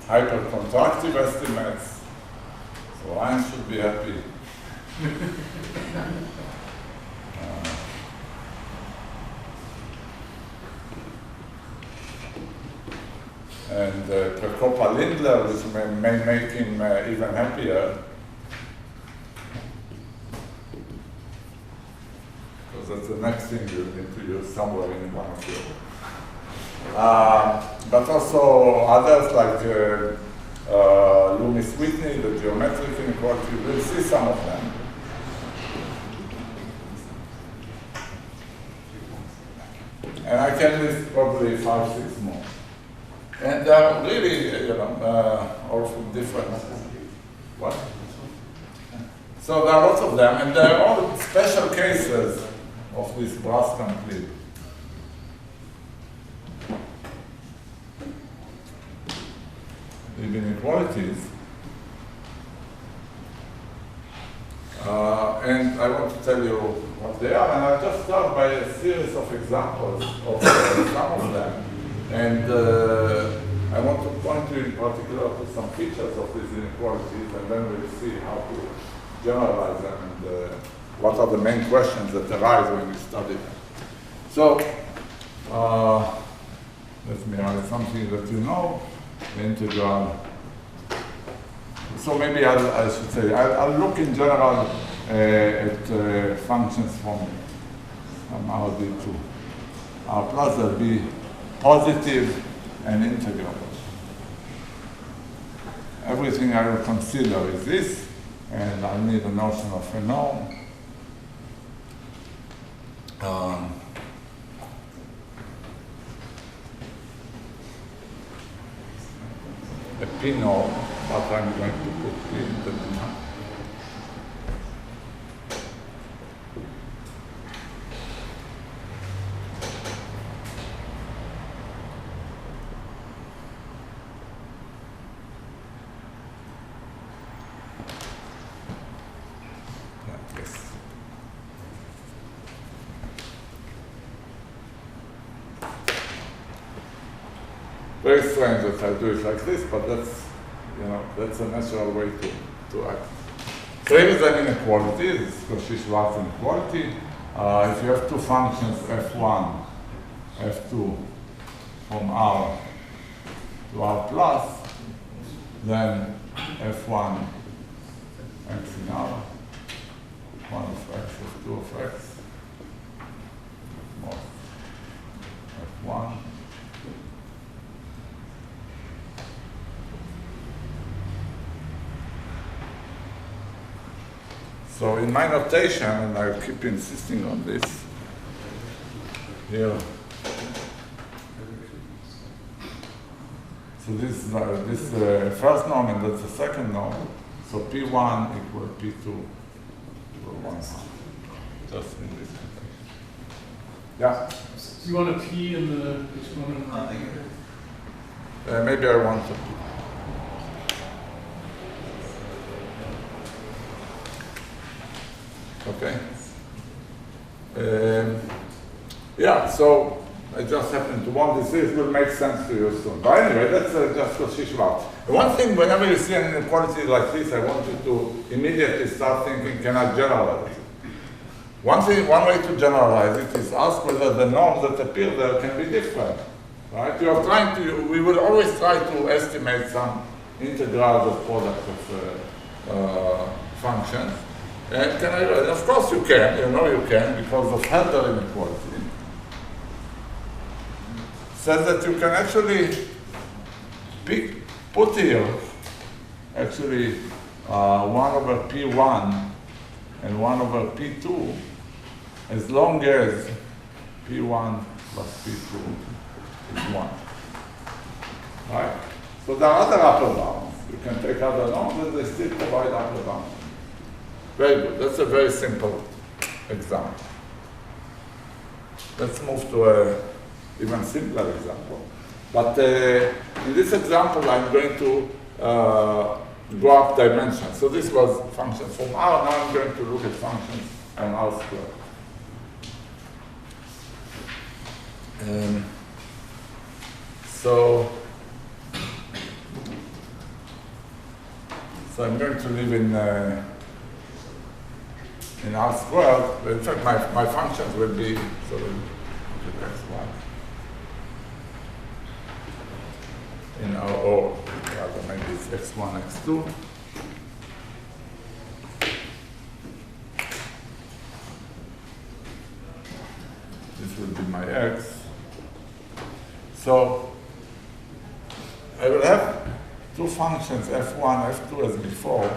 Hypercontractive estimates. So Ryan should be happy. And Prekopa-Lindler, which may make him even happier, because that's the next thing you need to use somewhere in one of you. But also others like Loomis-Whitney, the geometric inequality, we'll see some of them. And I can list probably 5, 6 more. And they're really, all from different. What? So there are lots of them, and they're all special cases of this Braskamp clip. Inequalities. And I want to tell you what they are, and I'll just start by a series of examples of some of them. And I want to point you in particular to some features of these inequalities, and then we'll see how to generalize them and what are the main questions that arise when we study them. So, let me write something that you know. The integral. So maybe I should say, I'll look in general at functions from RD to R plus. There'll be positive and integral. Everything I will consider is this, and I need a notion of a norm. A P norm, but I'm going to put P in the denominator. Very strange that I do it like this, but that's a natural way to act. So here is an inequality. This is Cauchy-Schwarz inequality. If you have two functions, f1, f2, from R to R plus, then f1 x in R, 1 of x, f2 of x, more f1. So in my notation, and I'll keep insisting on this, here. So this is this first norm, and that's the second norm. So P1 equal P2 equal 1. Just in this notation. Yeah? You want a P in the exponent? Maybe I want to. Okay. Yeah, so I just happen to want this. This will make sense to you soon. But anyway, that's just Cauchy-Schwarz. One thing, whenever you see an inequality like this, I want you to immediately start thinking, can I generalize it? One way to generalize it is ask whether the norms that appear there can be different. Right? You are trying to. We will always try to estimate some integral of product of functions. And of course you can, you can, because of Helder inequality. Says that you can actually put here, actually 1 over P1 and 1 over P2 as long as P1 plus P2 is 1. Right? So there are other upper bounds. You can take other norms, but they still provide upper bounds. Very good. That's a very simple example. Let's move to an even simpler example. But in this example, I'm going to go up dimensions. So this was functions from R. Now I'm going to look at functions on R squared. So I'm going to live in R squared. In fact, my functions will be sort of x1 in R, or rather maybe it's x1, x2. This will be my x. So I will have two functions, f1, f2 as before.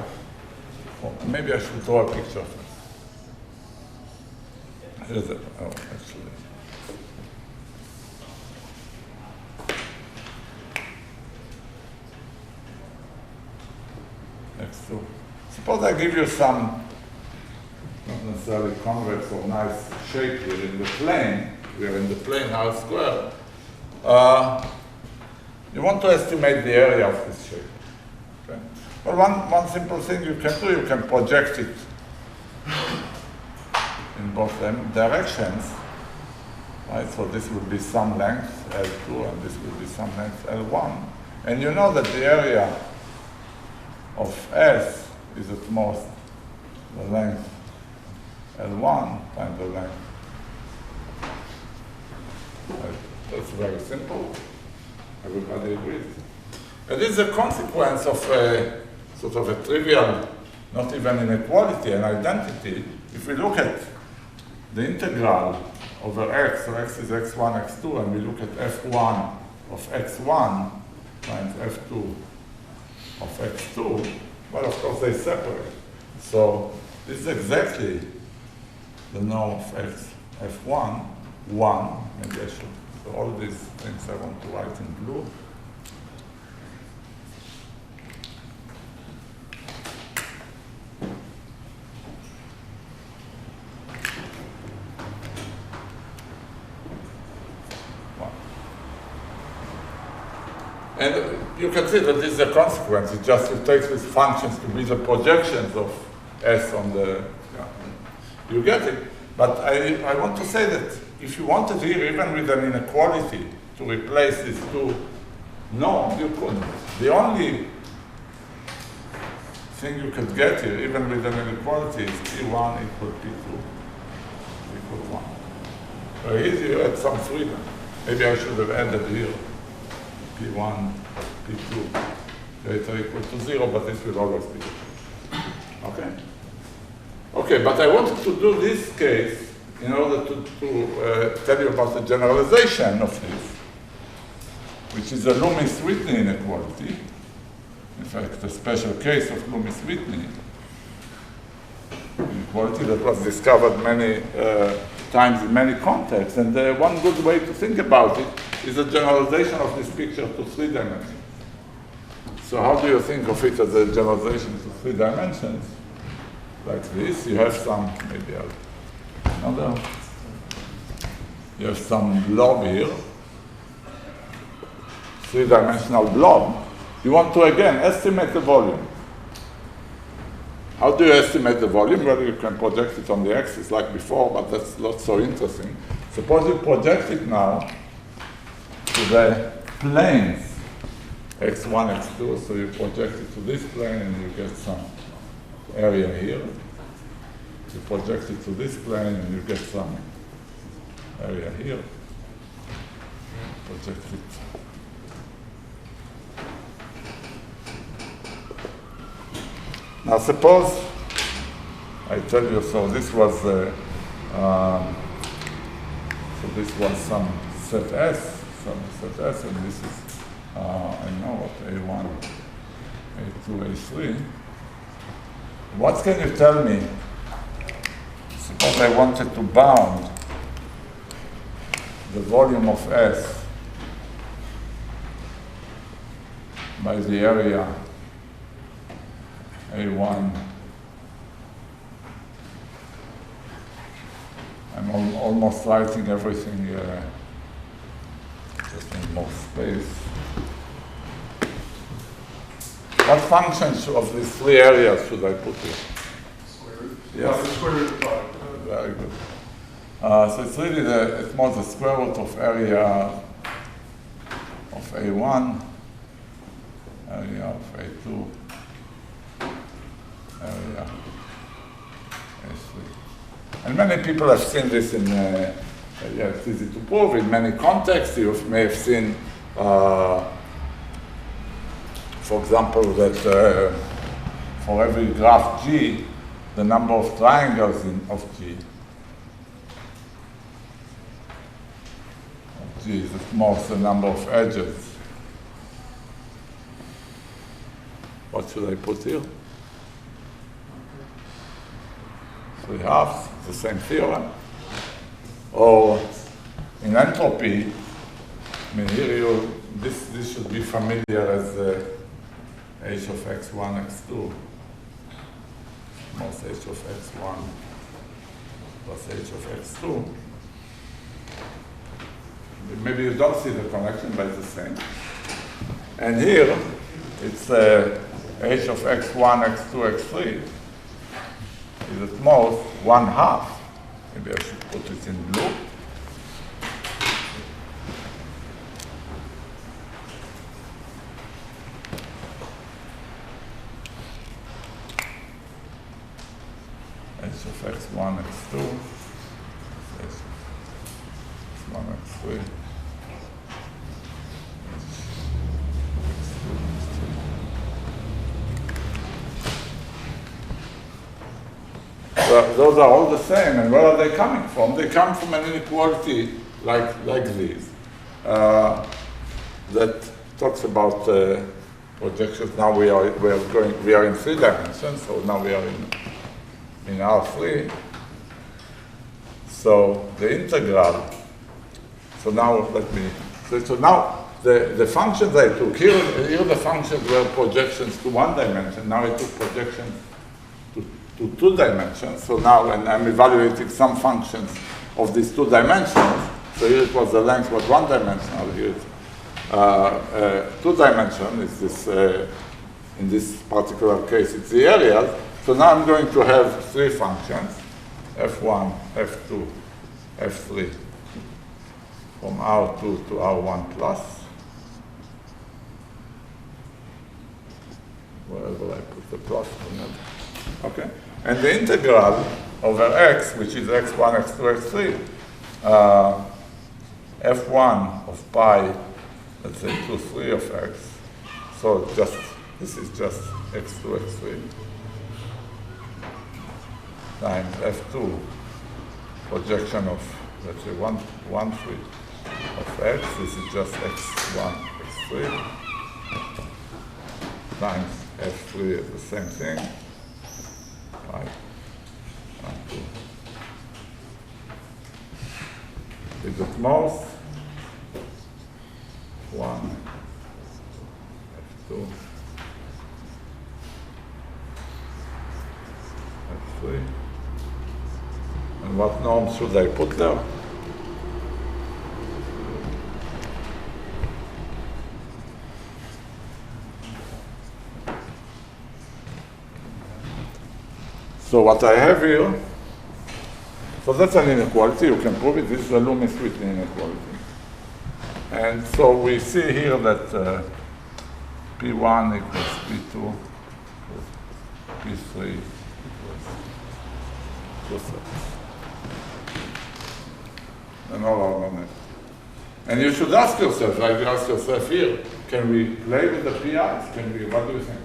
Oh, maybe I should draw a picture first. Here's it. Oh, actually. x2. Suppose I give you some, not necessarily convex or nice shape here in the plane. We are in the plane R squared. You want to estimate the area of this shape. Okay? Well, one simple thing you can do, you can project it in both directions. Right? So this will be some length L2 and this will be some length L1. And you know that the area of S is at most the length L1 times the length. That's very simple. Everybody agrees. It is a consequence of a sort of a trivial, not even inequality, an identity. If we look at the integral over x, so x is x1, x2, and we look at f1 of x1 times f2 of x2, well, of course, they separate. So this is exactly the norm of x, f1, 1, maybe I should. So all these things I want to write in blue. And you can see that this is a consequence. It just takes these functions to be the projections of S on the, you get it. But I want to say that if you wanted here, even with an inequality, to replace these two norms, you could. The only thing you could get here, even with an inequality, is P1 equal P2 equal 1. Very easy, you had some freedom. Maybe I should have added here P1, P2, greater equal to 0, but this will always be the case. Okay? Okay, but I wanted to do this case in order to tell you about the generalization of this, which is a Loomis-Whitney inequality. In fact, a special case of Loomis-Whitney inequality that was discovered many times in many contexts. And one good way to think about it is a generalization of this picture to 3 dimensions. So how do you think of it as a generalization to 3 dimensions? Like this, you have some, maybe another, you have some blob here, 3-dimensional blob. You want to, again, estimate the volume. How do you estimate the volume? Well, you can project it on the axis like before, but that's not so interesting. Suppose you project it now to the planes, x1, x2, so you project it to this plane and you get some area here. You project it to this plane and you get some area here. Project it. Now suppose I tell you, so this was some set S, and this is I know what A1, A2, A3. What can you tell me? Suppose I wanted to bound the volume of S by the area A1. I'm almost writing everything just in more space. What functions of these three areas should I put here? Square root. Yes. The square root of the product. Very good. So it's really it's more the square root of area of A1, area of A2, area A3. And many people have seen this in, it's easy to prove, in many contexts. You may have seen, for example, that for every graph G, the number of triangles of G is at most the number of edges. What should I put here? 3/2, the same theorem. Or in entropy, I mean here this should be familiar as h of x1, x2. Most h of x1 plus h of x2. Maybe you don't see the connection, but it's the same. And here, it's h of x1, x2, x3 is at most 1/2. Maybe I should put it in blue. H of x1, x2, H of x1, x3. Well, those are all the same, and where are they coming from? They come from an inequality like these that talks about projections. Now we are in 3 dimensions, so now we are in R3. So the integral. So now so now the functions I took here the functions were projections to 1 dimension. Now I took projections to 2 dimensions. So now when I'm evaluating some functions of these 2 dimensions, so here it was the length was 1 dimensional, here it's 2 dimension, is this, in this particular case it's the areas. So now I'm going to have 3 functions, f1, f2, f3, from R2 to R1 plus. Where will I put the plus? Okay. And the integral over x, which is x1, x2, x3, f1 of pi, let's say 2, 3 of x. So this is just x2, x3 times f2 projection of, let's say 1, 3 of x. This is just x1, x3 times f3 is the same thing. Right. Is at most 1, f2, f3. And what norms should I put there? So what I have here, so that's an inequality, you can prove it, this is a Loomis-Whitney inequality. And so we see here that P1 equals P2 equals P3 equals and all are on it. And you should ask yourself, like you ask yourself here, can we play with the PIs? What do you think?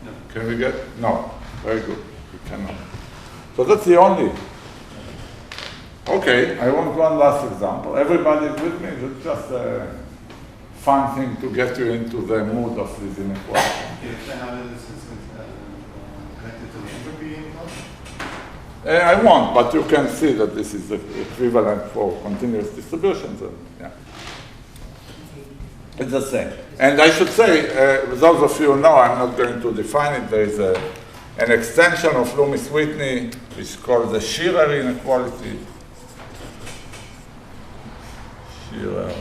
No. Can we get, no, very good. Cannot. So that's the only. Okay, I want one last example. Everybody is with me? It's just a fun thing to get you into the mood of this inequality. Okay, if I have this connected an entropy input? I won't, but you can see that this is the equivalent for continuous distributions. And, yeah. It's the same. And I should say, those of you who know, I'm not going to define it. There is an extension of Loomis-Whitney, which is called the Shearer inequality. Shearer.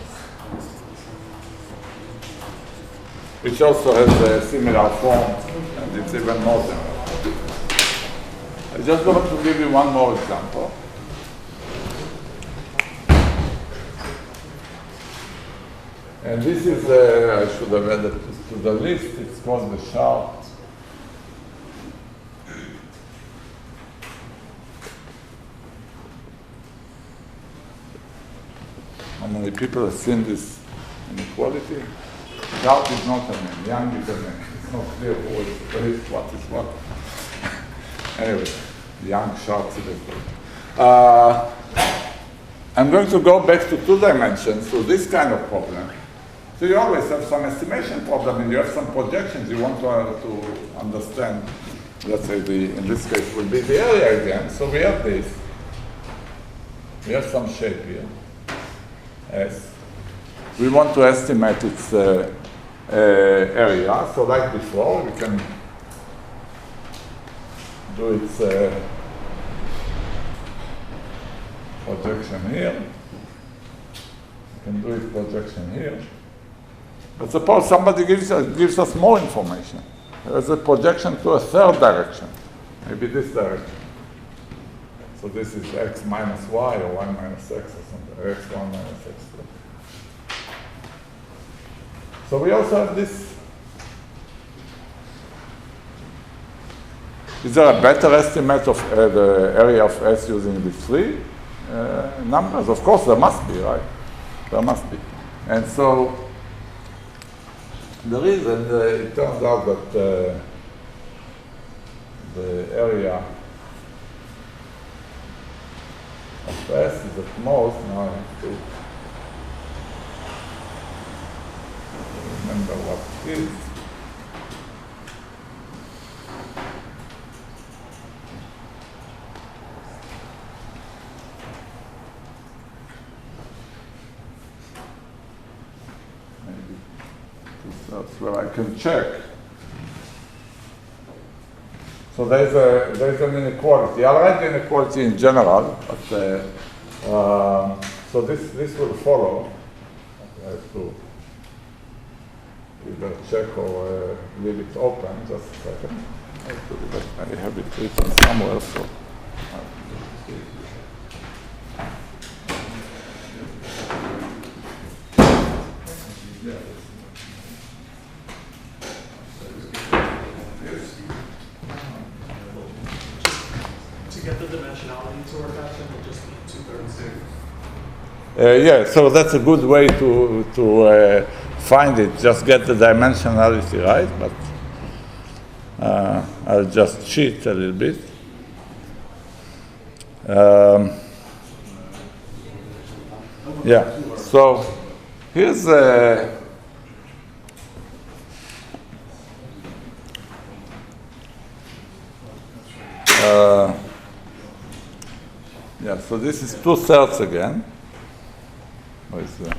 Which also has a similar form, and it's even more general. I just want to give you one more example. And this is, I should have added to the list, it's called the chart. How many people have seen this inequality? Chart is not a name, Young is a name. It's not clear who is what is what. Anyway, Young charts is I'm going to go back to 2 dimensions, so this kind of problem. So you always have some estimation problem, and you have some projections you want to understand. Let's say in this case will be the area again. So we have this. We have some shape here. S. We want to estimate its area. So like before, we can do its projection here. We can do its projection here. But suppose somebody gives us more information. There's a projection to a 3rd direction, maybe this direction. So this is x minus y or y minus x or something, or x1 minus x2. So we also have this. Is there a better estimate of the area of S using these 3 numbers? Of course, there must be, right? There must be. And so the reason, it turns out that the area of S is at most, now I have to remember what it is. That's where I can check. So there's an inequality. I'll write the inequality in general, but so this will follow. I have to either check or leave it open. Just a second. I have it written somewhere. So. Yeah, so that's a good way to find it. Just get the dimensionality right, but I'll just cheat a little bit. Yeah, so here's yeah, so this is 2/3 again. What is that?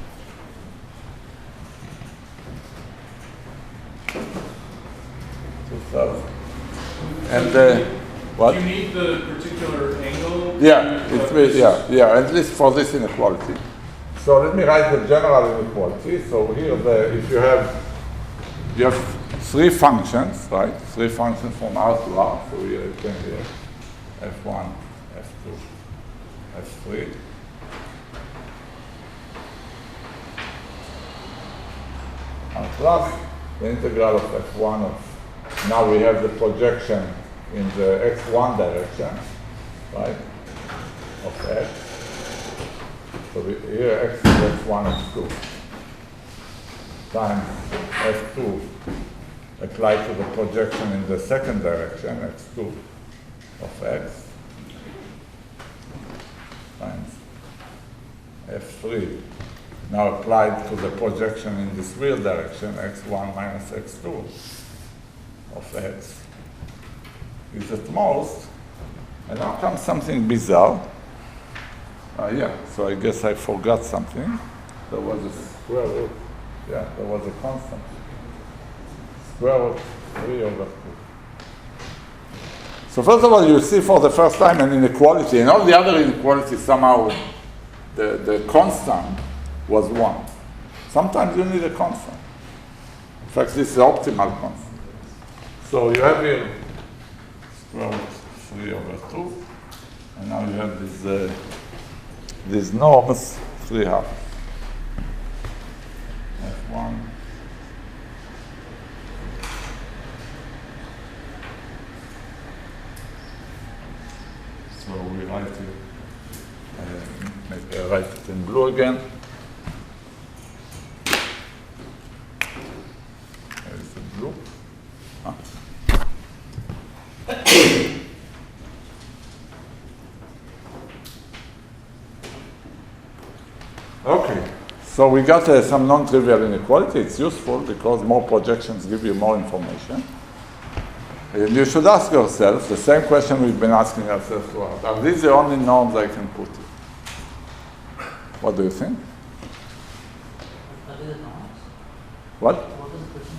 And what? Do you need the particular angle? Yeah, at least for this inequality. So let me write the general inequality. So here, if you have 3 functions, right? 3 functions from R to R. So here you can have F1, F2, F3. And plus the integral of F1 of, now we have the projection in the x1 direction, right, of F. So here x is x1 and 2 times F2 applied to the projection in the 2nd direction, x2 of x, times F3. Now applied to the projection in this real direction, x1 minus x2 of x, is at most, and now comes something bizarre. Yeah, so I guess I forgot something. There was a square root. Yeah, there was a constant. Square root 3 over 2. So first of all, you see for the first time an inequality, and all the other inequalities somehow, the constant was 1. Sometimes you need a constant. In fact, this is the optimal constant. So you have here square root 3 over 2, and now you have these norms 3/2. F1. So we write it, write it in blue again. There is the blue. Okay, so we got some non-trivial inequality. It's useful because more projections give you more information. And you should ask yourself the same question we've been asking ourselves throughout. Are these the only norms I can put in? What do you think? Are they the norms? What? What was the question?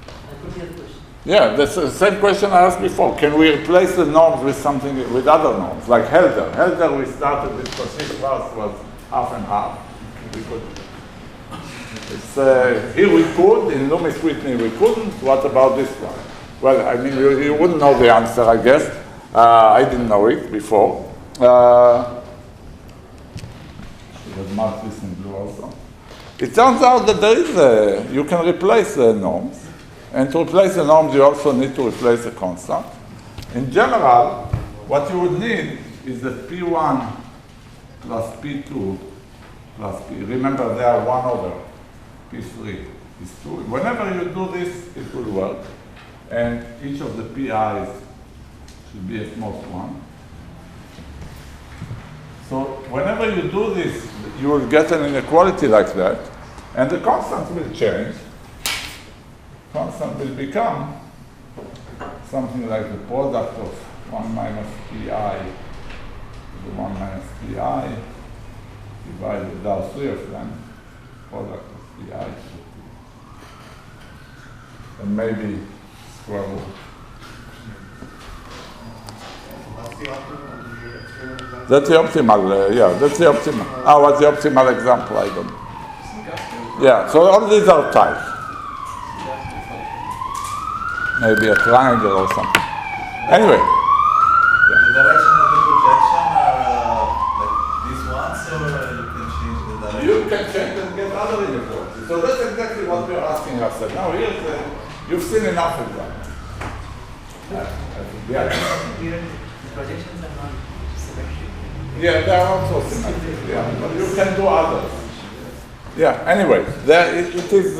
I couldn't hear the question. Yeah, that's the same question I asked before. Can we replace the norms with something, with other norms, like Helder? Helder we started with because his class was half and half. We could. It's, here we could, in Loomis Whitney we couldn't. What about this one? Well, I mean, you wouldn't know the answer, I guess. I didn't know it before. Should have marked this in blue also. It turns out that there is you can replace the norms. And to replace the norms, you also need to replace the constant. In general, what you would need is that P1 plus P2 plus P. Remember, they are 1 over P3 is 2. Whenever you do this, it will work. And each of the PI's should be at most 1. So whenever you do this, you will get an inequality like that, and the constant will change. Constant will become something like the product of 1 minus PI to 1 minus PI divided, there are 3 of them, product of PI to 2. And maybe square root. That's the optimal, yeah, that's the optimal. What's the optimal example? I don't know. Yeah, so all these are types. Maybe a triangle or something. Anyway. The direction of the projection are like these ones, or you can change the direction? You can change and get other inequalities. So that's exactly what we're asking ourselves. Now here's you've seen enough of that. The projections are not symmetric. Yeah, they are also symmetric. Yeah, but you can do others. Yeah, anyway, it is,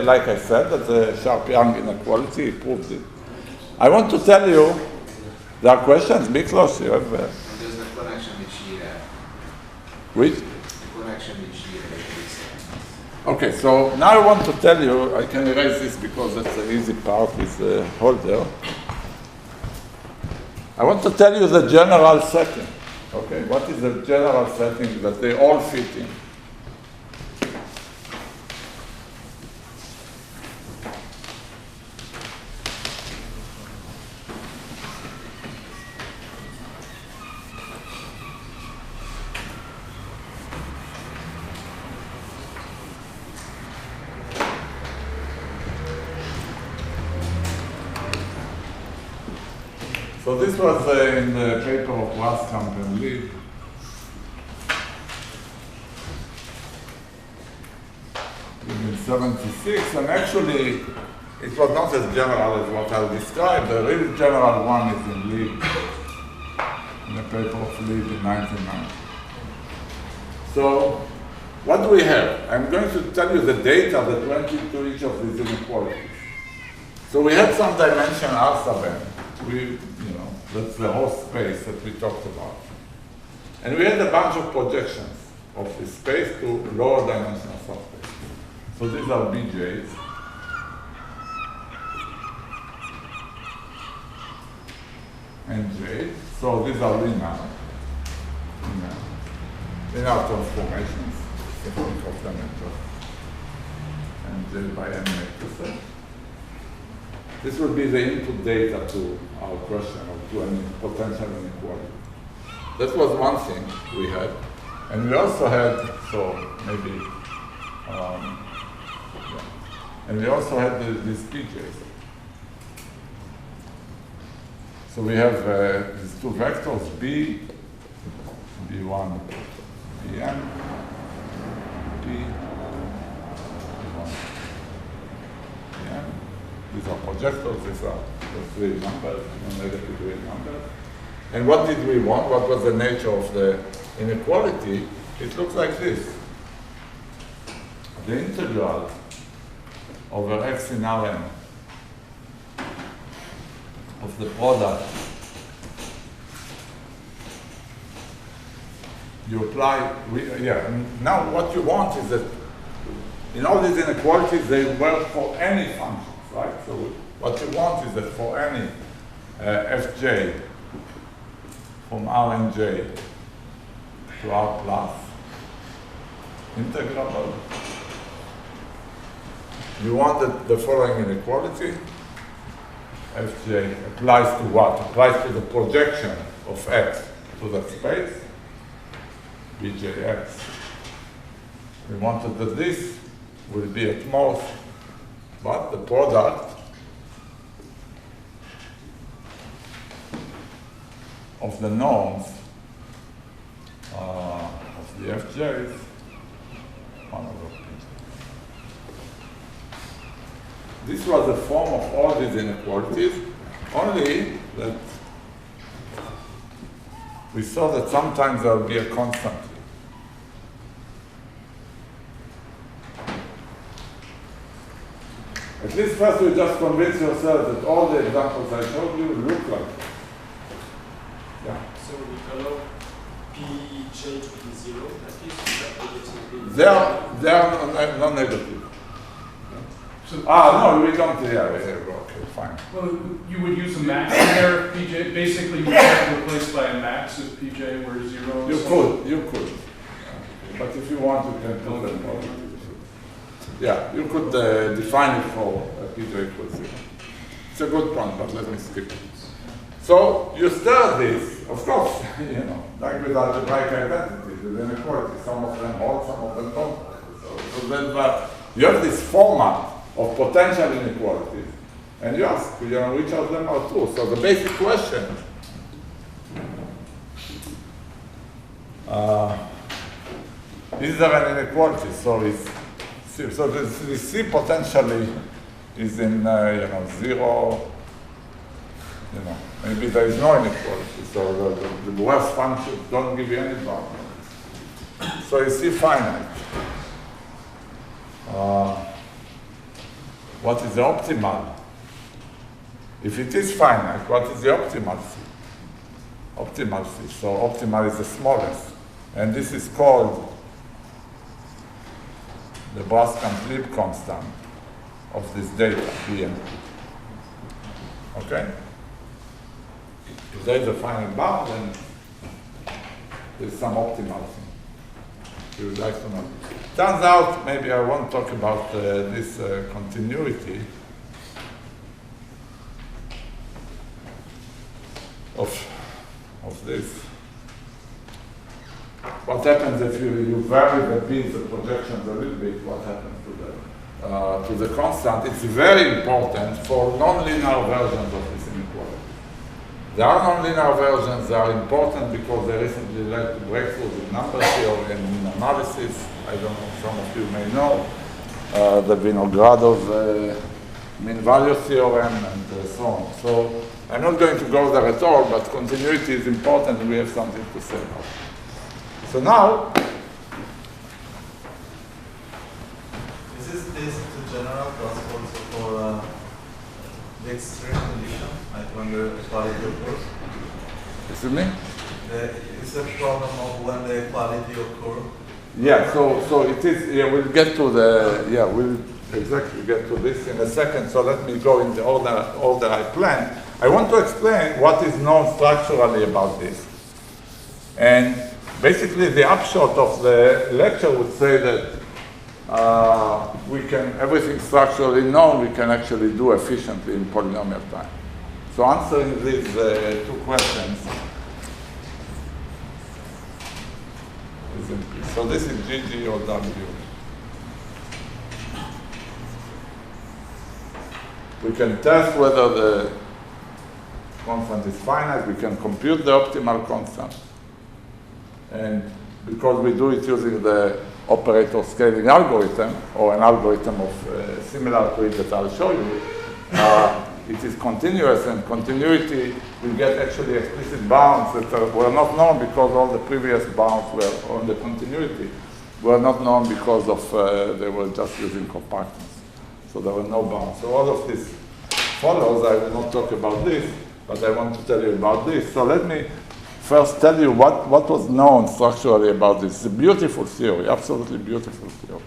like I said, that the Sharp-Young inequality proves it. I want to tell you, there are questions, Miklos, you have... There's the connection with Shira. Which? The connection with Shira. Okay, so now I want to tell you, I can erase this because that's the easy part, is the holder. I want to tell you the general setting. Okay, what is the general setting that they all fit in? So this was in the paper of Waskamp and Lee. In 76, and actually it was not as general as what I'll describe. The really general one is in Lee, in the paper of Lee in 1990. So what do we have? I'm going to tell you the data that went into each of these inequalities. So we had some dimension R sub n. That's the whole space that we talked about. And we had a bunch of projections of this space to lower dimensional subspace. So these are BJs. and J. So these are linear transformations. You can think of them as and J by n matrices. This would be the input data to our question or to any potential inequality. That was one thing we had. And we also had, so maybe, and we also had these PJs. So we have these two vectors, B, B1, Bn, P, B1, Bn. These are projectors, these are the three numbers, negative real numbers. And what did we want? What was the nature of the inequality? It looks like this. The integral over x in Rn of the product, you apply, now what you want is that in all these inequalities, they work for any functions, right? So what you want is that for any fj from Rnj to R plus integrable, you want that the following inequality. Fj applies to what? Applies to the projection of x to that space, Bjx. We wanted that this will be at most, but the product of the norms of the Fj's, 1 over Pj. This was the form of all these inequalities, only that we saw that sometimes there will be a constant. At least first you just convince yourself that all the examples I showed you look like this. Yeah. So we allow Pj to be 0, at least they are non-negative. So, no, we don't. Okay, fine. well, you would use a max in there if PJ, basically you get replaced by a max if PJ were 0. You could. But if you want, you can do that. Yeah, you could define it for PJ equals 0. It's a good point, but let me skip it. So you start this, of course, like with algebraic identities, with inequality. Some of them hold, some of them don't. So then you have this format of potential inequalities, and you ask, which of them are true? So the basic question is there an inequality? So the C potentially is in 0. Maybe there is no inequality. So the worst functions don't give you any bound. So you see finite. What is the optimal? If it is finite, what is the optimal C? Optimal C. So optimal is the smallest. And this is called the Braskamp-Lieb constant of this data, Bn. Okay? If there is a finite bound, then there's some optimal thing. You would like to know. Turns out, maybe I won't talk about this continuity of this. What happens if you vary the beams of projections a little bit? What happens to the constant? It's very important for nonlinear versions of this inequality. There are nonlinear versions that are important because they recently led to breakthroughs in number theory and in analysis. I don't know, some of you may know the Vinogradov mean value theorem and so on. So I'm not going to go there at all, but continuity is important and we have something to say about it. So now, Is this to general class also for the extreme condition, like when the equality occurs? excuse me? It's a problem of when the equality occurs. Yeah, so it is, we'll get to we'll exactly get to this in a second, so let me go in the order I planned. I want to explain what is known structurally about this. And basically the upshot of the lecture would say that everything structurally known, we can actually do efficiently in polynomial time. So answering these two questions, so this is GG or W. We can test whether the constant is finite. We can compute the optimal constant. And because we do it using the operator scaling algorithm, or an algorithm of similar to it that I'll show you, it is continuous, and continuity, we get actually explicit bounds that were not known because all the previous bounds were on the continuity, were not known because of they were just using compactness. So there were no bounds. So all of this follows. I will not talk about this, but I want to tell you about this. So let me first tell you what was known structurally about this. It's a beautiful theory, absolutely beautiful theory.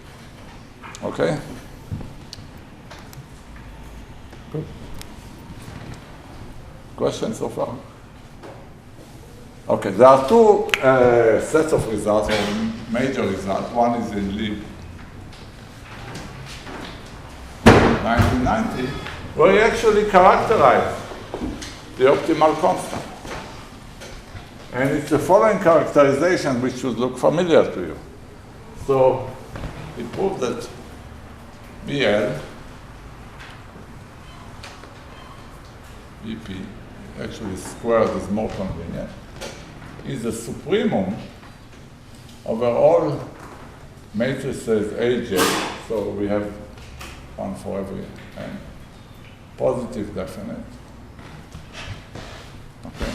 Okay? Good. Questions so far? Okay, there are two sets of results, or major results. One is in Lee 1990, where he actually characterized the optimal constant. And it's the following characterization which should look familiar to you. So he proved that BL, BP, actually squared is more convenient, is a supremum over all matrices AJ. So we have one for every n, positive definite. Okay.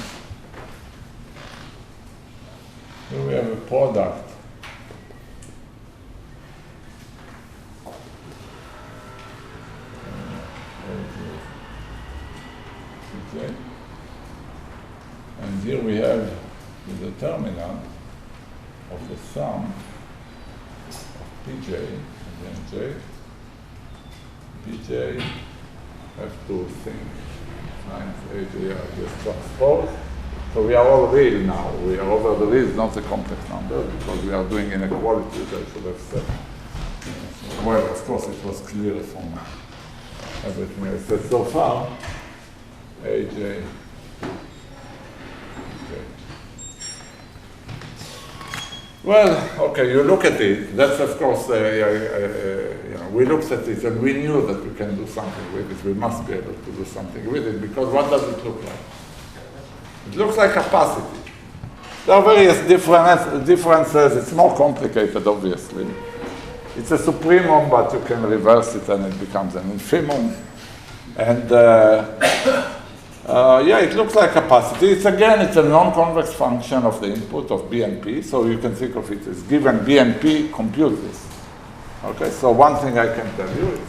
Here we have a product okay. And here we have the determinant of the sum of Pj and J. Pj have to think times Aj are just transposed. So we are all real now. We are over the real, not a complex number, because we are doing inequalities, I should have said. Well, of course, it was clear from everything I said so far. Aj. Okay. Well, okay, you look at it. That's, of course, we looked at it and we knew that we can do something with it. We must be able to do something with it, because what does it look like? It looks like capacity. There are various differences. It's more complicated, obviously. It's a supremum, but you can reverse it and it becomes an infimum. And yeah, it looks like capacity. It's a non-convex function of the input of B and P. So you can think of it as given B and P, compute this. Okay, so one thing I can tell you is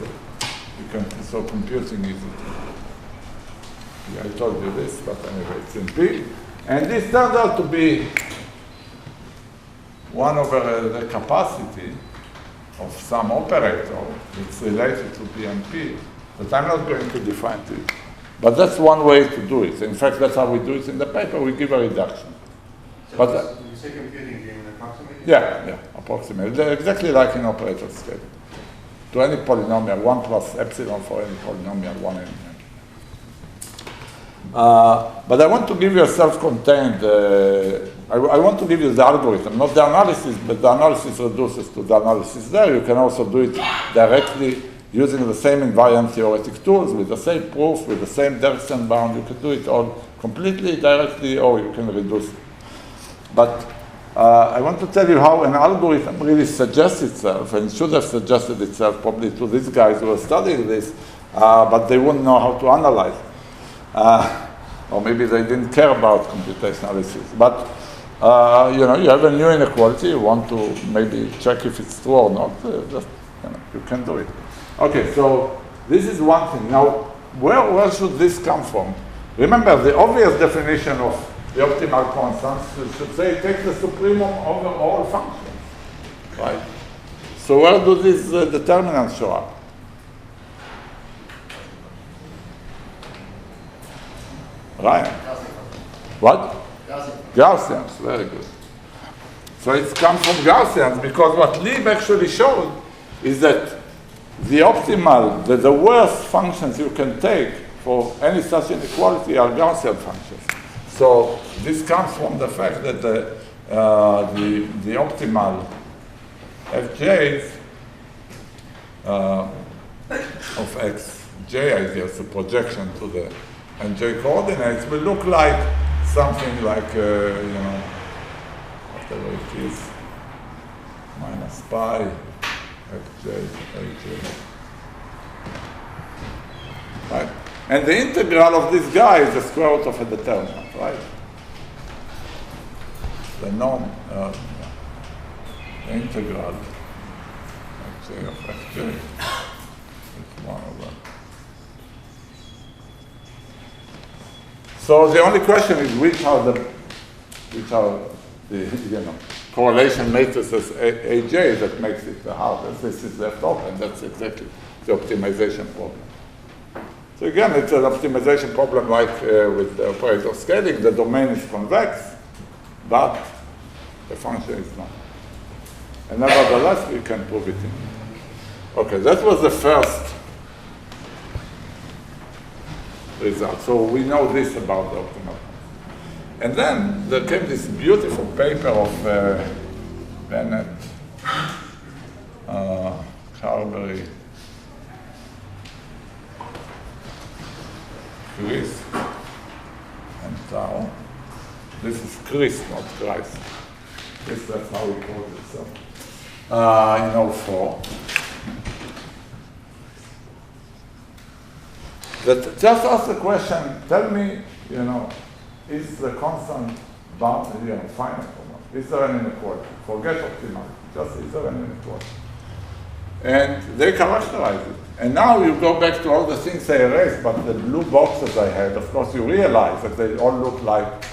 that so computing is I told you this, but anyway, it's in P. And this turned out to be 1 over the capacity of some operator that's related to P and P, but I'm not going to define it. But that's one way to do it. In fact, that's how we do it in the paper. We give a reduction. So but you say computing, you mean approximating? Yeah, approximately. They're exactly like in operator scale. To any polynomial, 1 plus epsilon for any polynomial, 1 n. But I want to give you a self-contained, I want to give you the algorithm, not the analysis, but the analysis reduces to the analysis there. You can also do it directly using the same invariant theoretic tools, with the same proof, with the same Derksen bound. You can do it all completely directly, or you can reduce it. But I want to tell you how an algorithm really suggests itself, and it should have suggested itself probably to these guys who are studying this, but they wouldn't know how to analyze. Or maybe they didn't care about computational analysis. But you have a new inequality. You want to maybe check if it's true or not. You can do it. Okay, so this is one thing. Now, where should this come from? Remember, the obvious definition of the optimal constants should say take the supremum over all functions, right? So where do these determinants show up? Ryan? What? Gaussians, very good. So it comes from Gaussians because what Lieb actually showed is that the optimal, the worst functions you can take for any such inequality are Gaussian functions. So this comes from the fact that the optimal fj's of x, j, I guess, the projection to the nj coordinates will look like something like, whatever it is, minus pi, fj, aj. Right? And the integral of this guy is the square root of a determinant, right? The norm, the integral fj of fj is 1 over. So the only question is which are the correlation matrices aj that makes it the hardest. This is left open. That's exactly the optimization problem. So again, it's an optimization problem like with the operator scaling. The domain is convex, but the function is not. And nevertheless, we can prove it in. Okay, that was the first result. So we know this about the optimal. And then there came this beautiful paper of Bennett, Carberry, Chris, and Tao. This is Chris, not Christ. That's how we call it. So, in 04. That just ask the question, tell me, is the constant bound, finite or not? Is there an inequality? Forget optimal, just is there an inequality? And they characterize it. And now you go back to all the things I erased, but the blue boxes I had, of course you realize that they all look like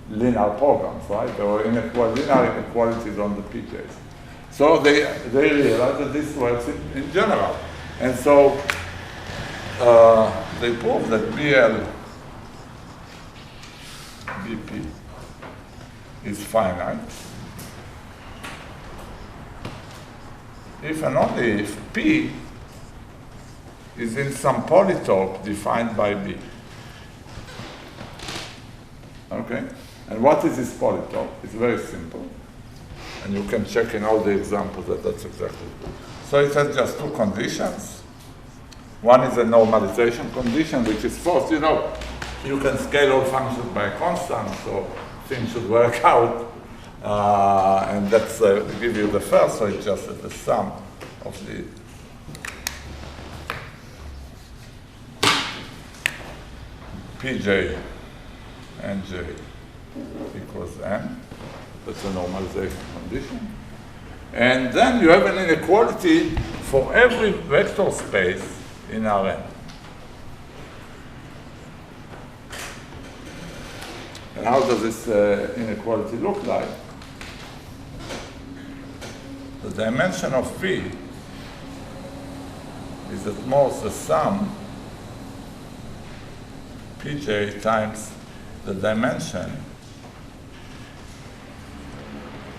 linear programs, right? There were linear inequalities on the PJs. So they realize that this works in general. And so they prove that BP is finite if and only if P is in some polytope defined by B. Okay? And what is this polytope? It's very simple. And you can check in all the examples that that's exactly. So it has just two conditions. One is a normalization condition, which is forced. You can scale all functions by a constant, so things should work out. And that's give you the first, so it's just the sum of the Pj and j equals n. That's a normalization condition. And then you have an inequality for every vector space in Rn. And how does this inequality look like? The dimension of V is at most the sum Pj times the dimension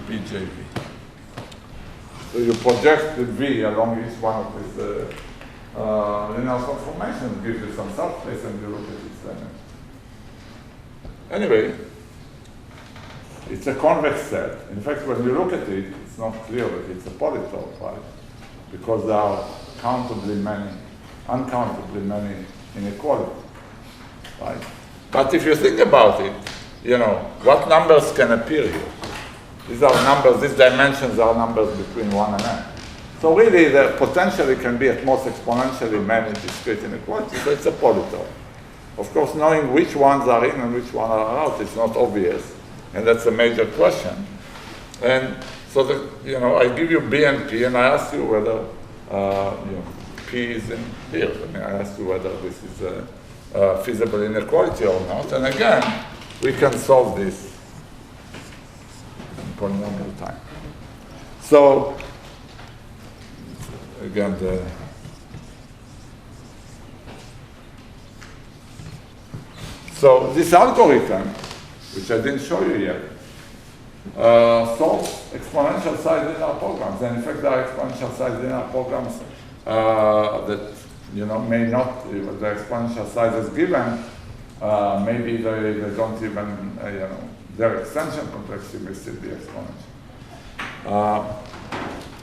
Pjv. So you project the V along each one of these linear transformations, gives you some subspace, and you look at its dimension. Anyway, it's a convex set. In fact, when you look at it, it's not clear that it's a polytope, right? Because there are uncountably many inequalities, right? But if you think about it, what numbers can appear here? These are numbers, these dimensions are numbers between 1 and n. So really, there potentially can be at most exponentially many discrete inequalities, so it's a polytope. Of course, knowing which ones are in and which ones are out is not obvious, and that's a major question. And so, I give you B and P, and I ask you whether P is in here. I ask you whether this is a feasible inequality or not. And again, we can solve this in polynomial time. So, again, So this algorithm, which I didn't show you yet, solves exponential size linear programs. And in fact, there are exponential size linear programs that may not, the exponential size is given, maybe they don't even, their extension complexity may still be exponential.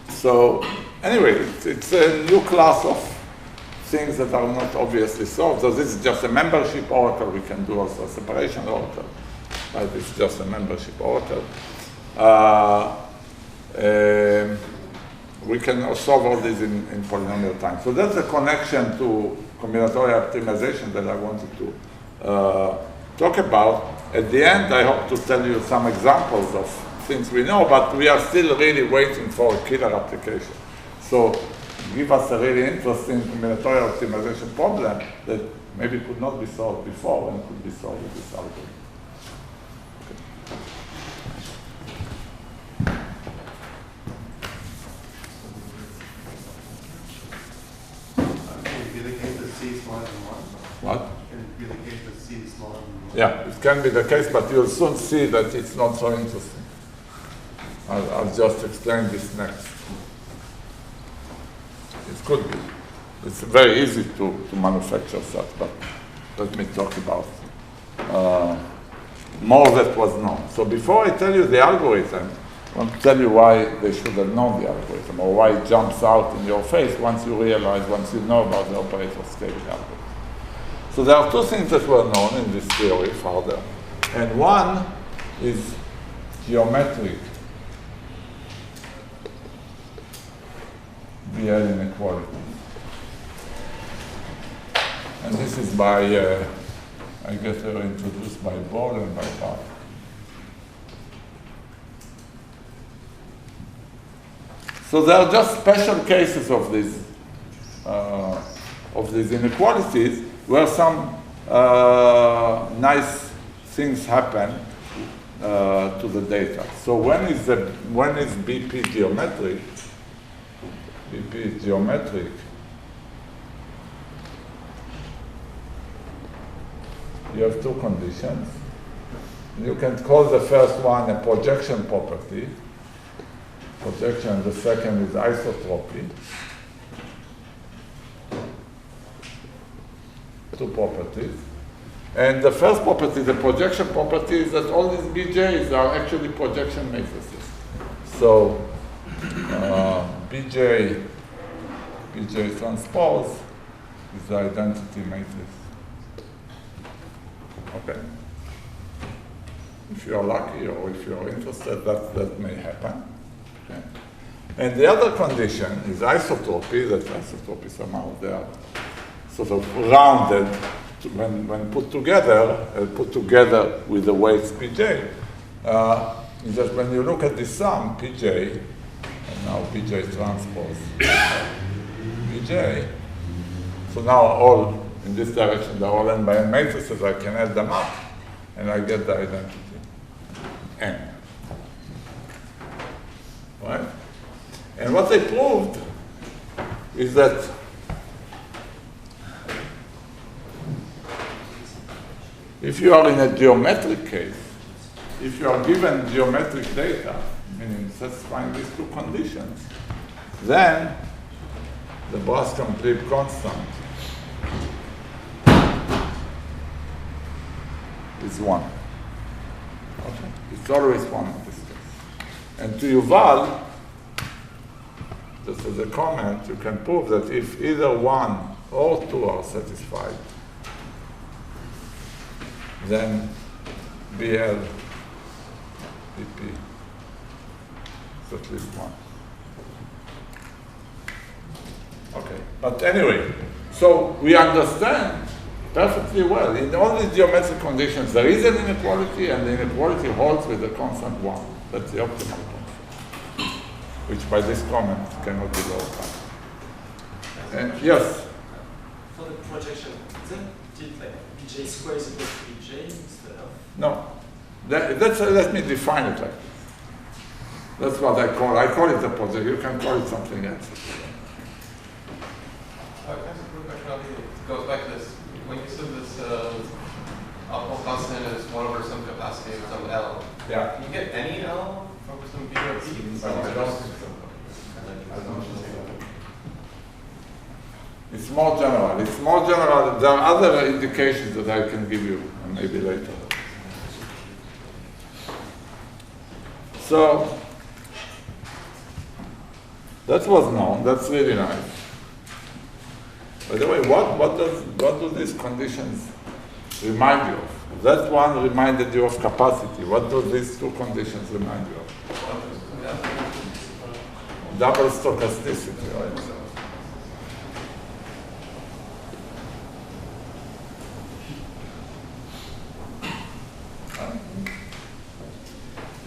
So anyway, it's a new class of things that are not obviously solved. So this is just a membership oracle. We can do also a separation oracle. Right? It's just a membership oracle. We can solve all these in polynomial time. So that's a connection to combinatorial optimization that I wanted to talk about. At the end, I hope to tell you some examples of things we know, but we are still really waiting for a killer application. So give us a really interesting combinatorial optimization problem that maybe could not be solved before and could be solved with this algorithm. What? Can it be the case that C is smaller than 1? Yeah, it can be the case, but you'll soon see that it's not so interesting. I'll just explain this next. It could be. It's very easy to manufacture such, but let me talk about more that was known. So before I tell you the algorithm, I want to tell you why they should have known the algorithm, or why it jumps out in your face once you know about the operator scaling algorithm. So there are two things that were known in this theory further. And one is geometric BL inequality. And this is by, I guess they were introduced by Ball and by Bart. So there are just special cases of these inequalities where some nice things happen to the data. So when is BP geometric? BP is geometric. You have two conditions. You can call the first one a projection property. Projection, the second is isotropy. Two properties. And the first property, the projection property, is that all these BJs are actually projection matrices. So BJ transpose is the identity matrix. Okay. If you're lucky or if you're interested, that may happen. Okay. And the other condition is isotropy, that isotropy somehow they are sort of rounded when put together with the weights Pj. Is that when you look at the sum Pj, and now Pj transpose Pj, so now all in this direction, they're all n by n matrices, I can add them up, and I get the identity n. Right? And what they proved is that if you are in a geometric case, if you are given geometric data, meaning satisfying these two conditions, then the Braskamp-Lieb constant is 1. Okay? It's always 1 in this case. And to Yuval, just as a comment, you can prove that if either 1 or 2 are satisfied, then BL, BP is at least 1. Okay, but anyway, so we understand perfectly well. In all these geometric conditions, there is an inequality, and the inequality holds with the constant 1. That's the optimal constant, which by this comment cannot be lower. And yes? For the projection, isn't it like Pj squared is equal to Pj instead of? No. Let me define it like this. That's what I call it a projection. You can call it something else. It goes back to this, when you said this capacity of some L. Yeah. Can you get any L from some B or P? I don't think so. I don't think so. It's more general. It's more general. There are other indications that I can give you, and maybe later. So that was known. That's really nice. By the way, what do these conditions remind you of? That one reminded you of capacity. What do these two conditions remind you of? Double stochasticity, right?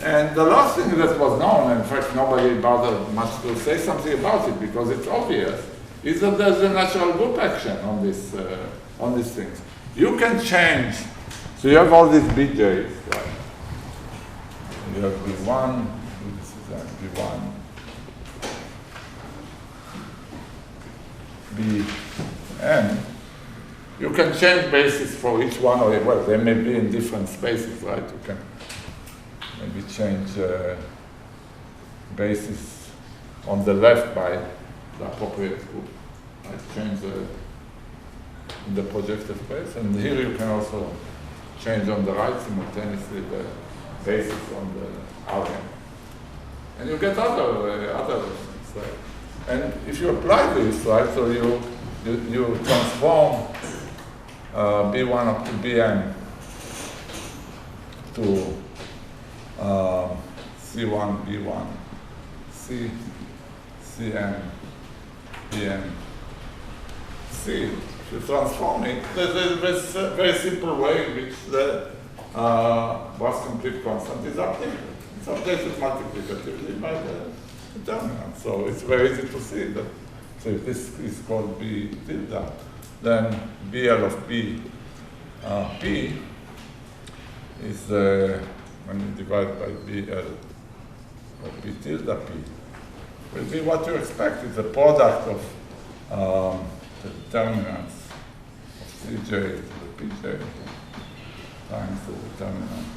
And the last thing that was known, in fact nobody bothered much to say something about it because it's obvious, is that there's a natural group action on these things. You can change, so you have all these BJs, right? You have B1, this is B1, Bn. You can change bases for each one, or well, they may be in different spaces, right? You can maybe change basis on the left by the appropriate group. Right? Change in the projective space, and here you can also change on the right simultaneously the basis on the Rn. And you get other things, right? And if you apply this, right, so you transform B1 up to Bn to C1, B1, C, Cn, Bn, C. If you transform it, there's a very simple way in which the Bose complete constant is updated. It's updated multiplicatively by the determinant. So it's very easy to see that. So if this is called B tilde, then BL of B, P is when you divide by BL of B tilde P, will be what you expect. It's a product of the determinants of Cj to the Pj times the determinant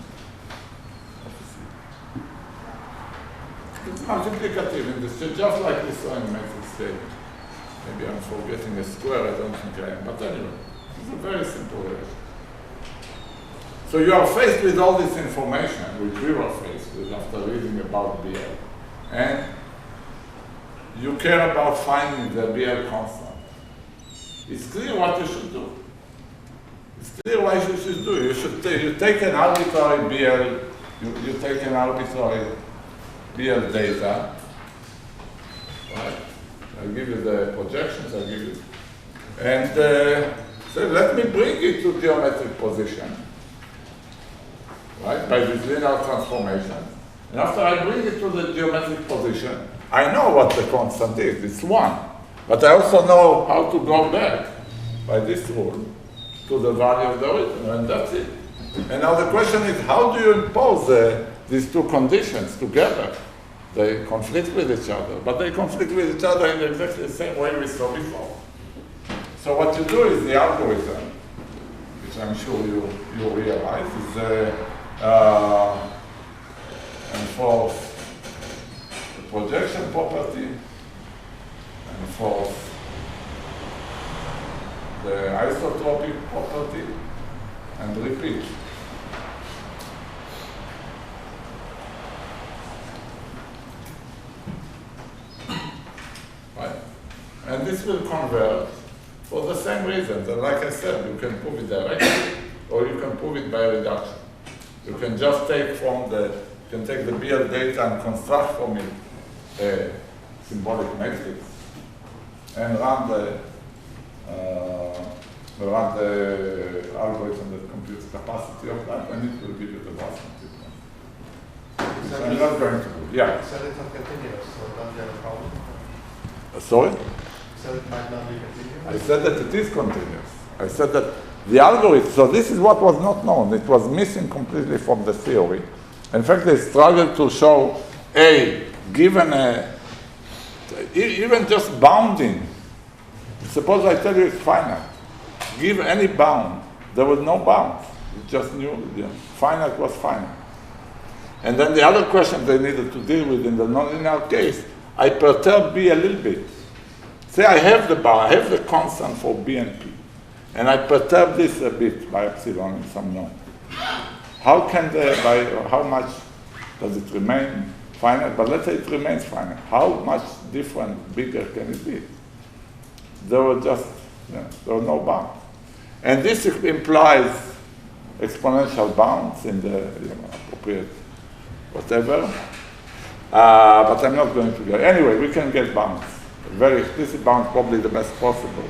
of C. It's multiplicative in this, just like we saw in metric scale. Maybe I'm forgetting a square, I don't think I am, but anyway, it's a very simple relation. So you are faced with all this information, which we were faced with after reading about BL. And you care about finding the BL constant. It's clear what you should do. It's clear what you should do. You take an arbitrary BL, you take an arbitrary BL data, right? I'll give you the projections, I'll give you, and so let me bring it to geometric position, right, by this linear transformation. And after I bring it to the geometric position, I know what the constant is, it's 1. But I also know how to go back by this rule to the value of the original, and that's it. And now the question is, how do you impose these two conditions together? They conflict with each other, but they conflict with each other in exactly the same way we saw before. So what you do is the algorithm, which I'm sure you realize, is enforce the projection property, enforce the isotropic property, and repeat. Right? And this will converge for the same reasons. And like I said, you can prove it directly, or you can prove it by reduction. You can just take the BL data and construct from it a symbolic matrix and run the algorithm that computes capacity of that, and it will give you the Bose multiplicity. So I'm not going to do. Yeah. You said it's not continuous, so don't you have a problem? Sorry? You said it might not be continuous? I said that it is continuous. I said that the algorithm, so this is what was not known. It was missing completely from the theory. In fact, they struggled to show, given even just bounding, suppose I tell you it's finite, give any bound, there was no bounds. It just knew, finite was finite. And then the other question they needed to deal with in the nonlinear case, I perturb B a little bit. Say I have the bar, I have the constant for B and P, and I perturb this a bit by epsilon in some norm. How much does it remain finite? But let's say it remains finite. How much different, bigger can it be? There were no bounds. And this implies exponential bounds in the appropriate whatever. But I'm not going to get. Anyway, we can get bounds. Very explicit bounds, probably the best possible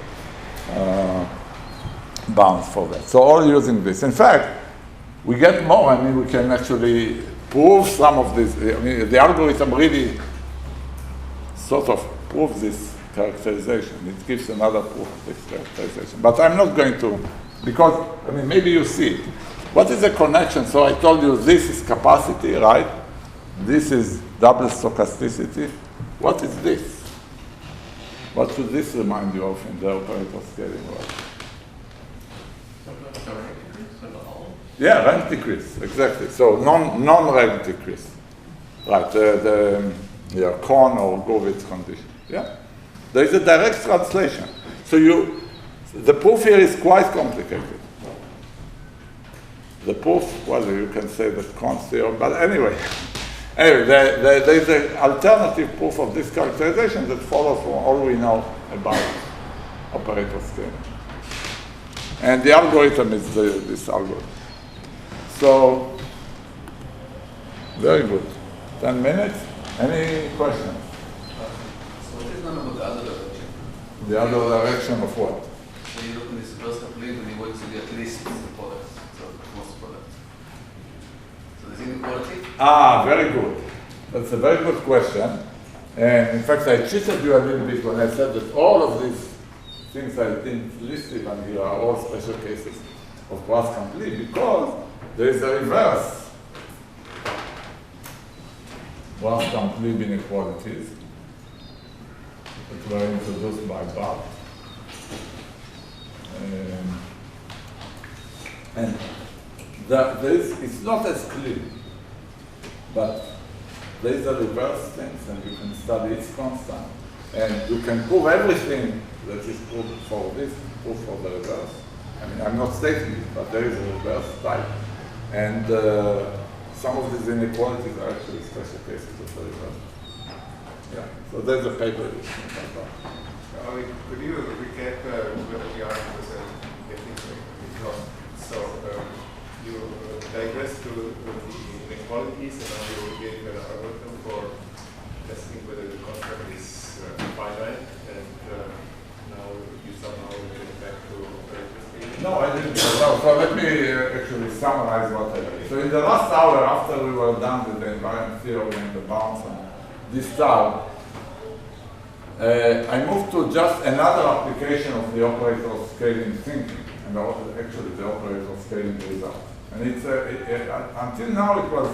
bounds for that. So all using this. In fact, we get more. I mean, we can actually prove some of this. I mean, the algorithm really sort of proves this characterization. It gives another proof of this characterization. But I'm not going to, because, I mean, maybe you see it. What is the connection? So I told you this is capacity, right? This is double stochasticity. What is this? What should this remind you of in the operator scaling world? Yeah, rank decrease, exactly. So non-rank decrease. Right, the Kohn or Govitz condition. Yeah? There is a direct translation. So the proof here is quite complicated. The proof, well, you can say that Kohn's theorem, but anyway, there is an alternative proof of this characterization that follows from all we know about operator scaling. And the algorithm is this algorithm. So, very good. 10 minutes. Any questions? So what is known about the other direction? The other direction of what? So you look in this first complete and you want to get at least the products, so most products. So there's inequality? Very good. That's a very good question. And in fact, I cheated you a little bit when I said that all of these things I didn't list even here are all special cases of class complete, because there is a reverse class complete inequalities that were introduced by Barth. And it's not as clear, but there is a reverse thing, and you can study its constant, and you can prove everything that is proved for this, proof for the reverse. I mean, I'm not stating it, but there is a reverse type. And some of these inequalities are actually special cases of the reverse. Yeah, so there's a paper you can talk about. Could you recap where we are getting so you digress to the inequalities, and now you gave an algorithm for testing whether the construct is finite, and now you somehow get back to operator scaling. No, I didn't. No, so let me actually summarize what I did. So in the last hour, after we were done with the invariant theory and the bounds and this style, I moved to just another application of the operator scaling thinking, and actually the operator scaling result. And it's until now it was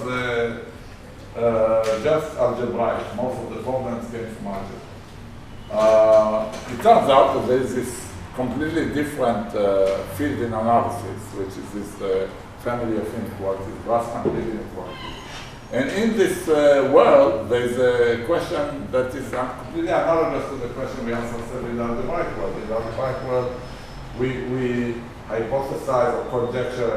just algebraic. Most of the problems came from algebra. It turns out that there is this completely different field in analysis, which is this family of inequalities, Grassmann inequalities. And in this world, there is a question that is completely analogous to the question we answered in the algebraic world. In the algebraic world, we hypothesize or conjecture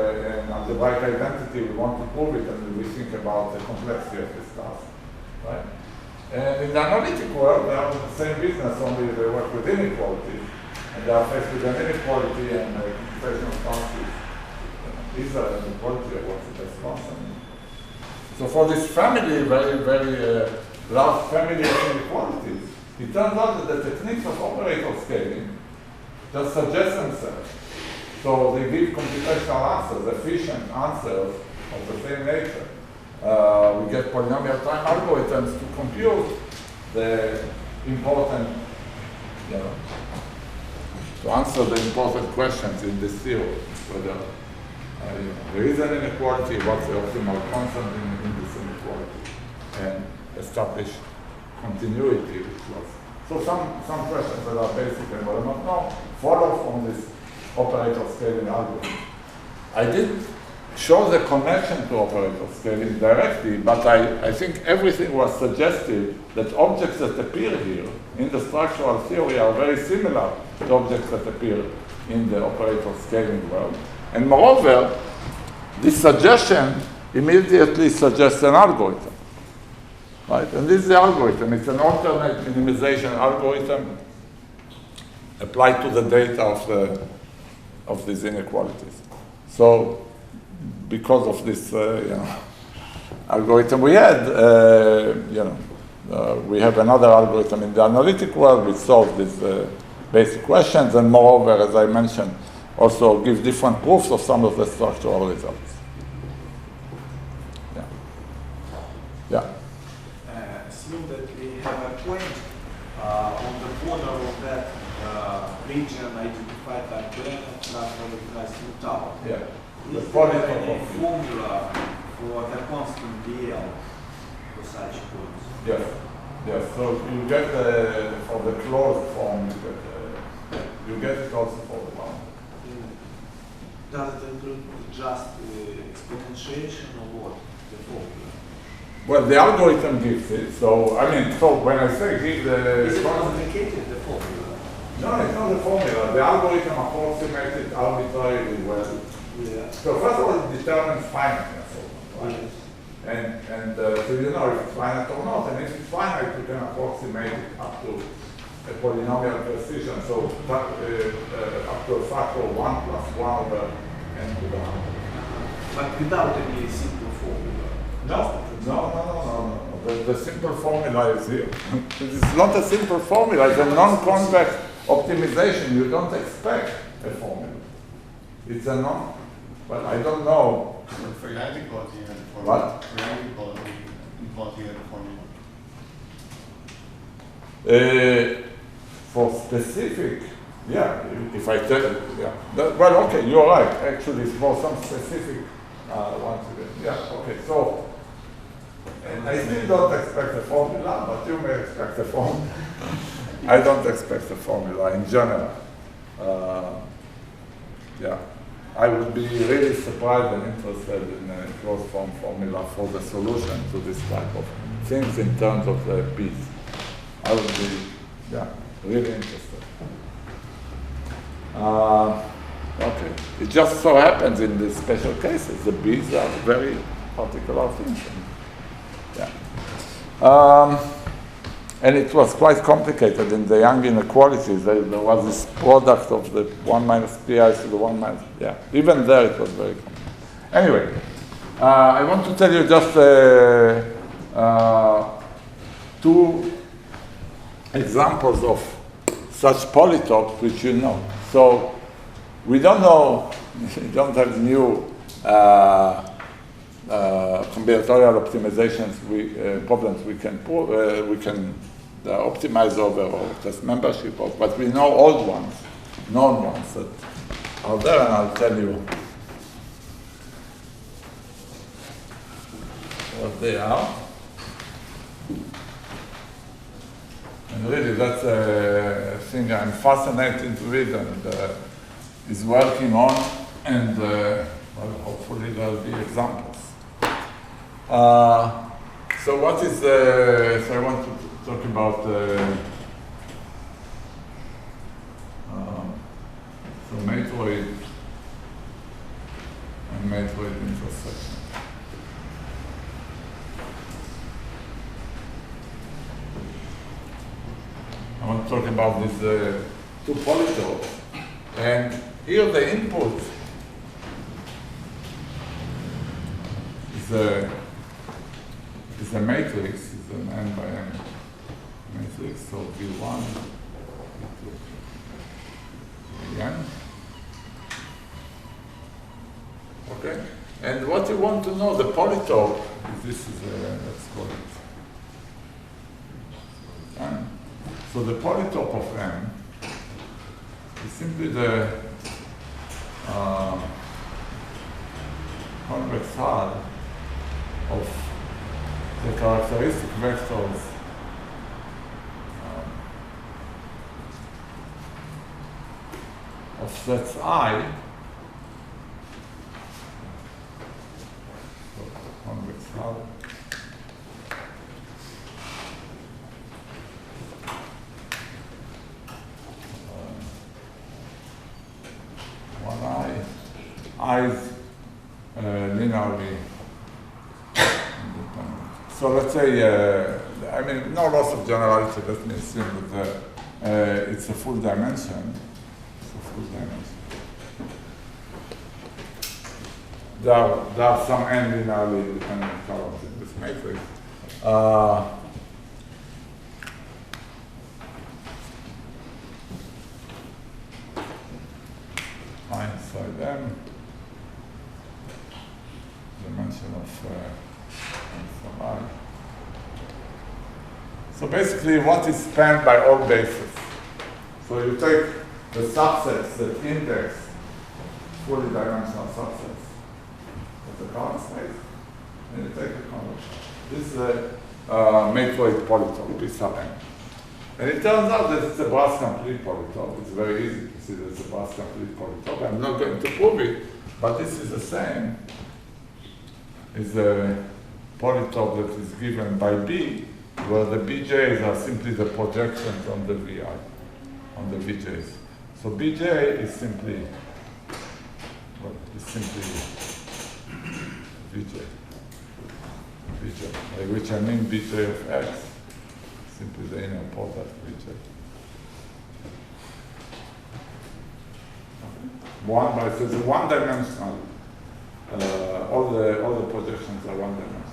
an algebraic identity, we want to prove it, and we think about the complexity of this task, right? And in the analytic world, they are the same business, only they work with inequalities, and they are faced with an inequality and a computation of boundaries. These are the inequality of what's the best constant. So for this family, very large family of inequalities, it turns out that the techniques of operator scaling just suggest themselves. So they give computational answers, efficient answers of the same nature. We get polynomial time algorithms to compute the important, to answer the important questions in this theory, whether there is an inequality, what's the optimal constant in this inequality, and establish continuity, which was. So some questions that are basic and what I don't know follow from this operator scaling algorithm. I did shows a connection to operator scaling directly, but I think everything was suggested that objects that appear here in the structural theory are very similar to objects that appear in the operator scaling world. And moreover, this suggestion immediately suggests an algorithm, right? And this is the algorithm. It's an alternate minimization algorithm applied to the data of these inequalities. So, because of this, algorithm we had, we have another algorithm in the analytic world which solves these basic questions, and moreover, as I mentioned, also gives different proofs of some of the structural results. Assume that we have a point on the border of that region identified by Brenner transformed tower. Yeah. Is there any formula for the constant DL for such points? Yes. Yes. So you get for the closed form, you get it also for the bound. Does it include just exponentiation or what? The formula? Well, the algorithm gives it. So when I say give the is it complicated, the formula? No, it's not the formula. The algorithm approximates it arbitrarily well. Yeah. So first of all, it determines finiteness, right? Yes. And so you know if it's finite or not. And if it's finite, you can approximate it up to a polynomial precision. So up to a factor of 1 plus 1 over n to the 100. But without any simple formula? No. The simple formula is here. This is not a simple formula. It's a non-convex optimization. You don't expect a formula. It's a non. Well, I don't know. For your inequality, you had the formula. What? For your inequality, you had the formula. For specific, if I tell it, well, okay, you're right. Actually, it's for some specific ones. Okay, so. And I still don't expect a formula, but you may expect a formula. I don't expect a formula in general. I would be really surprised and interested in a closed form formula for the solution to this type of things in terms of the B's. I would be, really interested. Okay. It just so happens in these special cases, the B's are very particular things. And it was quite complicated in the Young inequalities. There was this product of the 1 minus pi to the 1 minus, even there it was very complicated. Anyway, I want to tell you just two examples of such polytopes which you know. So we don't know, we don't have new combinatorial optimizations, problems we can optimize over or test membership of, but we know old ones, known ones that are there, and I'll tell you what they are. And really, that's a thing I'm fascinated with and is working on, and hopefully there'll be examples. So what is so I want to talk about so matroid and matroid intersection. I want to talk about these two polytopes, and here the input is a matrix, is an n by n matrix, so V1, V2, Vn. Okay, and what you want to know, the polytope, this is let's call it n. So the polytope of n is simply the convex hull of the characteristic vectors of sets I how? One eye. Eyes linearly independent. So let's say, I mean, no loss of generality. Let me assume that it's a full dimension. It's a full dimension. There are some n linearly independent columns in this matrix. Inside M, dimension of some I. So basically, what is spanned by all bases? So you take the subsets that index fully dimensional subsets of the column space, and you take a convolution. This is a matroid polytope, P sub n. And it turns out that it's a Brass complete polytope. It's very easy to see that it's a Brass complete polytope. I'm not going to prove it, but this is the same. It's a polytope that is given by B, where the BJs are simply the projections on the VI, on the VJs. So BJ is simply, well, is simply VJ, by which I mean BJ of X. Simply the inner product VJ. So it's one-dimensional. All the projections are one-dimensional.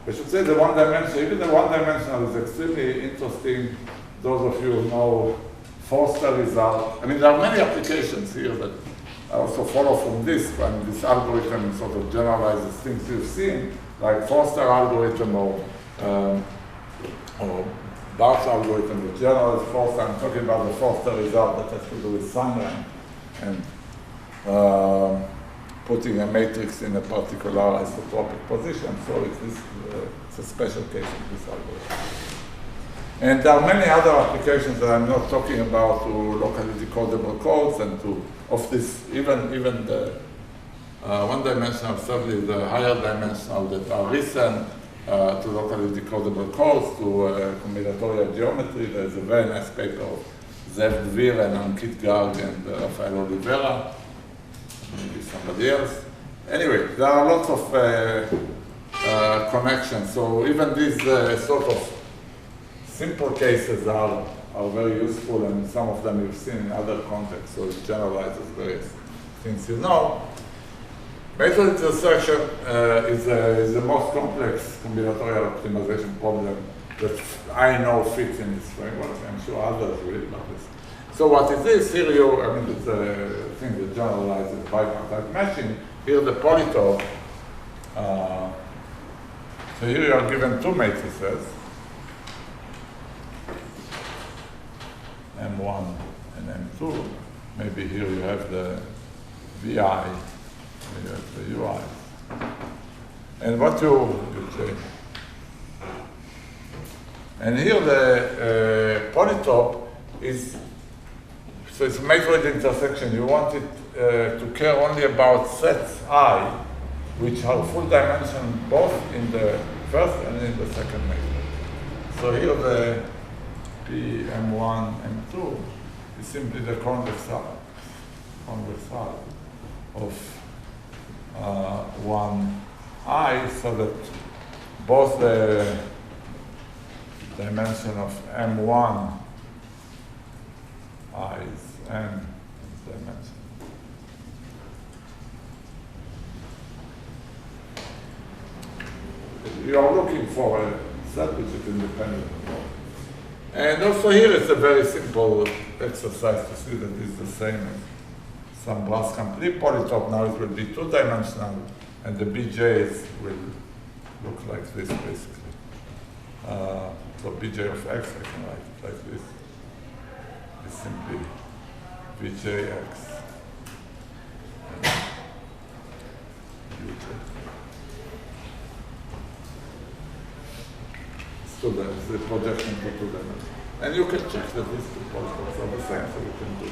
I should say the one-dimensional, even the one-dimensional is extremely interesting. Those of you who know Forster result. I mean, there are many applications here that also follow from this. I mean, this algorithm sort of generalizes things you've seen, like Forster algorithm or Bart's algorithm, the general is Forster. I'm talking about the Forster result that has to do with sun rank and putting a matrix in a particular isotropic position. So it's a special case of this algorithm. And there are many other applications that I'm not talking about to locally decodable codes and to of this even the one-dimensional, certainly the higher dimensional that are recent. To locally decodable codes, to combinatorial geometry. There's a very nice paper of Zev Dvir and Ankit Garg and Rafael Oliveira, maybe somebody else. Anyway, there are lots of connections. So even these sort of simple cases are very useful, and some of them you've seen in other contexts, so it generalizes various things you know. Matrix intersection is the most complex combinatorial optimization problem that I know fits in this framework. I'm sure others will, but this. So what is this? Here I mean, it's a thing that generalizes bipartite meshing. Here the polytope. So here you are given two matrices, M1 and M2. Maybe here you have the VI. You have the UI. And what you say? And here the polytope is, so it's a matroid intersection. You want it to care only about sets I, which are full dimension both in the first and in the second matrix. So here the PM1, M2 is simply the convex R of one I, so that both the dimension of M1 I's and dimension. You are looking for a set which is independent of both. And also here it's a very simple exercise to see that it's the same as some Brass complete polytope. Now it will be two-dimensional, and the BJs will look like this, basically. So BJ of X, I can write it like this. It's simply BJX. So that's the projection to two dimensions. And you can check that these two polygons are the same, so you can do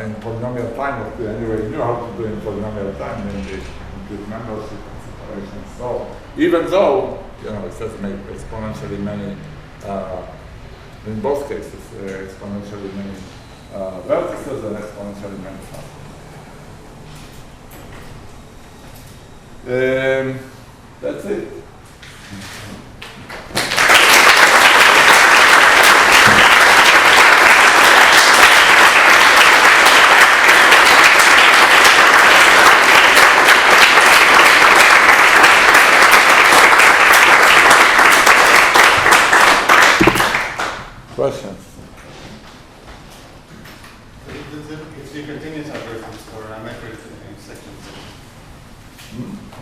in polynomial time, what we anyway knew how to do in polynomial time, namely compute membership, etc. operations. So even though, you know, it says make exponentially many, in both cases, exponentially many vertices and exponentially many functions. That's it. Questions? Gives you continuous algorithms for metric sections.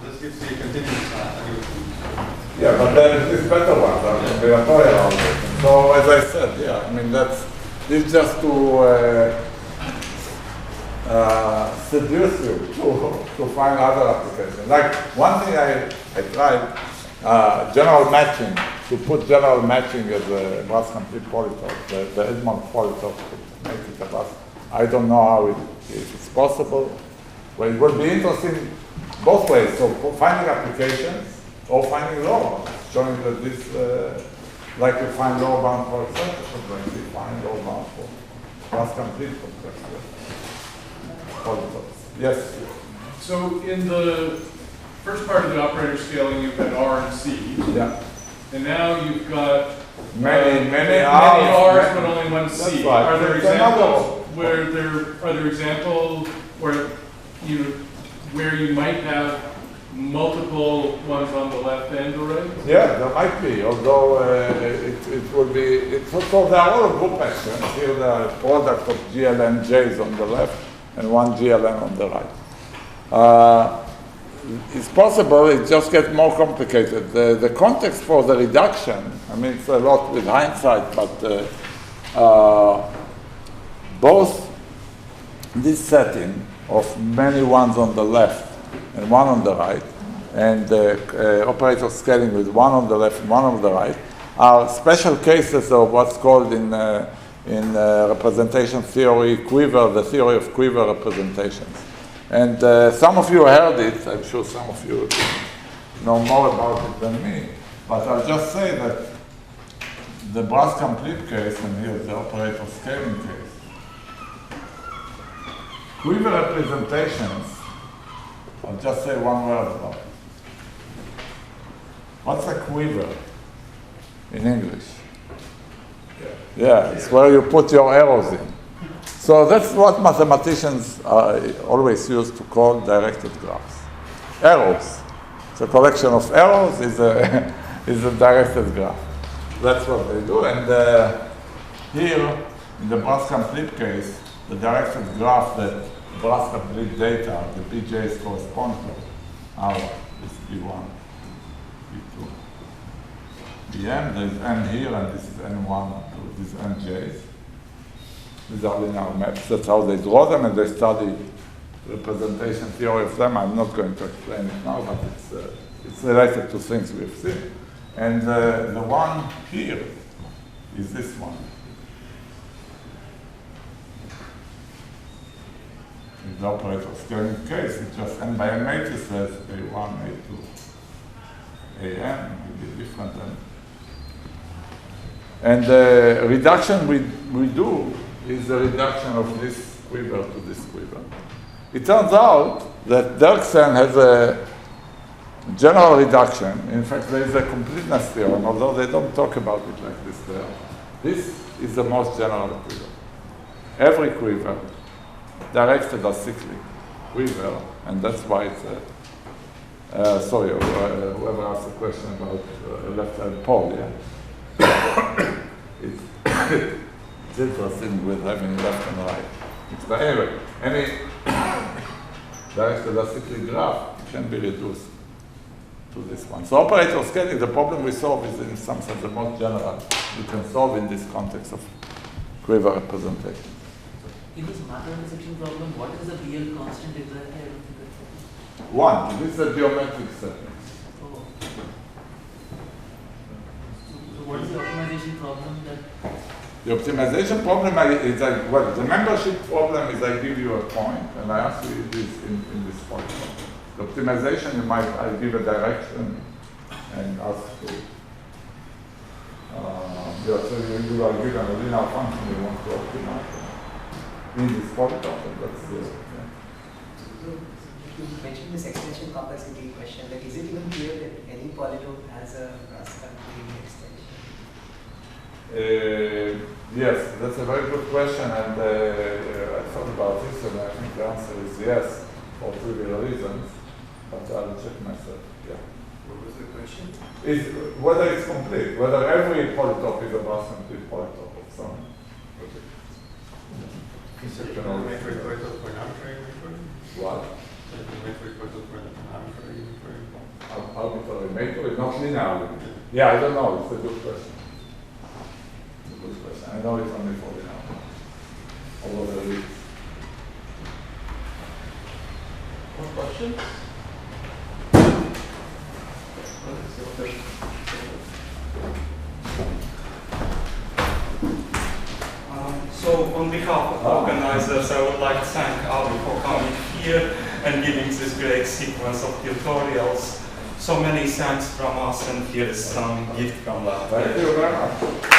This gives you continuous algorithms. Yeah, but there is better ones, combinatorial algorithms. So as I said, yeah, I mean this just to seduce you to find other applications. Like one thing I tried, general matching, to put general matching as a Bras complete polytope, the Edmond polytope to make it a Bras. I don't know how if it's possible. Well, it will be interesting both ways. So for finding applications or finding low bounds, showing that this, like you find low bound for example, like we find low bound for Bras complete polytopes. Yes? So in the first part of the operator scaling, you've got R and C. Yeah. And now you've got many R's, but only one C. Right. Are there It's examples where you might have multiple ones on the left and the right? Yeah, there might be, although it will be, so there are all group actions. Here the product of GLN-J's on the left and one GLN on the right. It's possible, it just gets more complicated. The context for the reduction, I mean, it's a lot with hindsight, but both this setting of many ones on the left and one on the right, and operator scaling with one on the left and one on the right, are special cases of what's called in representation theory quiver, the theory of quiver representations. And some of you heard it, I'm sure some of you know more about it than me, but I'll just say that the Bras complete case, and here's the operator scaling case, quiver representations, I'll just say one word about it. What's a quiver in English? Yeah, it's where you put your arrows in. So that's what mathematicians always use to call directed graphs. Arrows. It's a collection of arrows is a directed graph. That's what they do. And here, in the Bras complete case, the directed graph that Bras complete data, the BJs correspond to, are this B1, B2, Bm. There's n here, and this is n1, these nj's. These are linear maps. That's how they draw them, and they study representation theory of them. I'm not going to explain it now, but it's related to things we've seen. And the one here is this one. In the operator scaling case, it's just n by n matrices, A1, A2, An, will be different. And the reduction we do is the reduction of this quiver to this quiver. It turns out that Dirksen has a general reduction. In fact, there is a completeness theorem, although they don't talk about it like this there. This is the most general quiver. Every quiver directed as cyclic quiver, and that's why it's sorry, whoever asked a question about left-hand pole, yeah? It's interesting with having left and right. But anyway, any directed as cyclic graph can be reduced to this one. So operator scaling, the problem we solve is in some sense the most general we can solve in this context of quiver representation. In this matter intersection problem, what is the real constant exactly? I don't think that's One, this is a geometric setting. oh. So what is the optimization problem that? The optimization problem is like, well, the membership problem is I give you a point and I ask you this in this point. The optimization, I give a direction and ask to, so you are given a linear function you want to optimize in this polytop, and that's So you mentioned this extension complexity question. Like, is it even clear that any polytope has a cross-country extension? Yes, that's a very good question, and I thought about this, and I think the answer is yes, for trivial reasons, but I'll check myself, yeah. What was the question? Is whether it's complete, whether every polytope is a Bus-complete polytope of some. Conceptual metric polytope for an arbitrary metric? What? Metric polytope for an arbitrary metric? Arbitrary metric, not linear. Yeah, I don't know, it's a good question. It's a good question. I know it's only for linear. Although there is. More questions? So on behalf of organizers, I would like to thank Avi for coming here and giving this great sequence of tutorials. So many thanks from us, and here is some gift from Latvia. Thank you very much.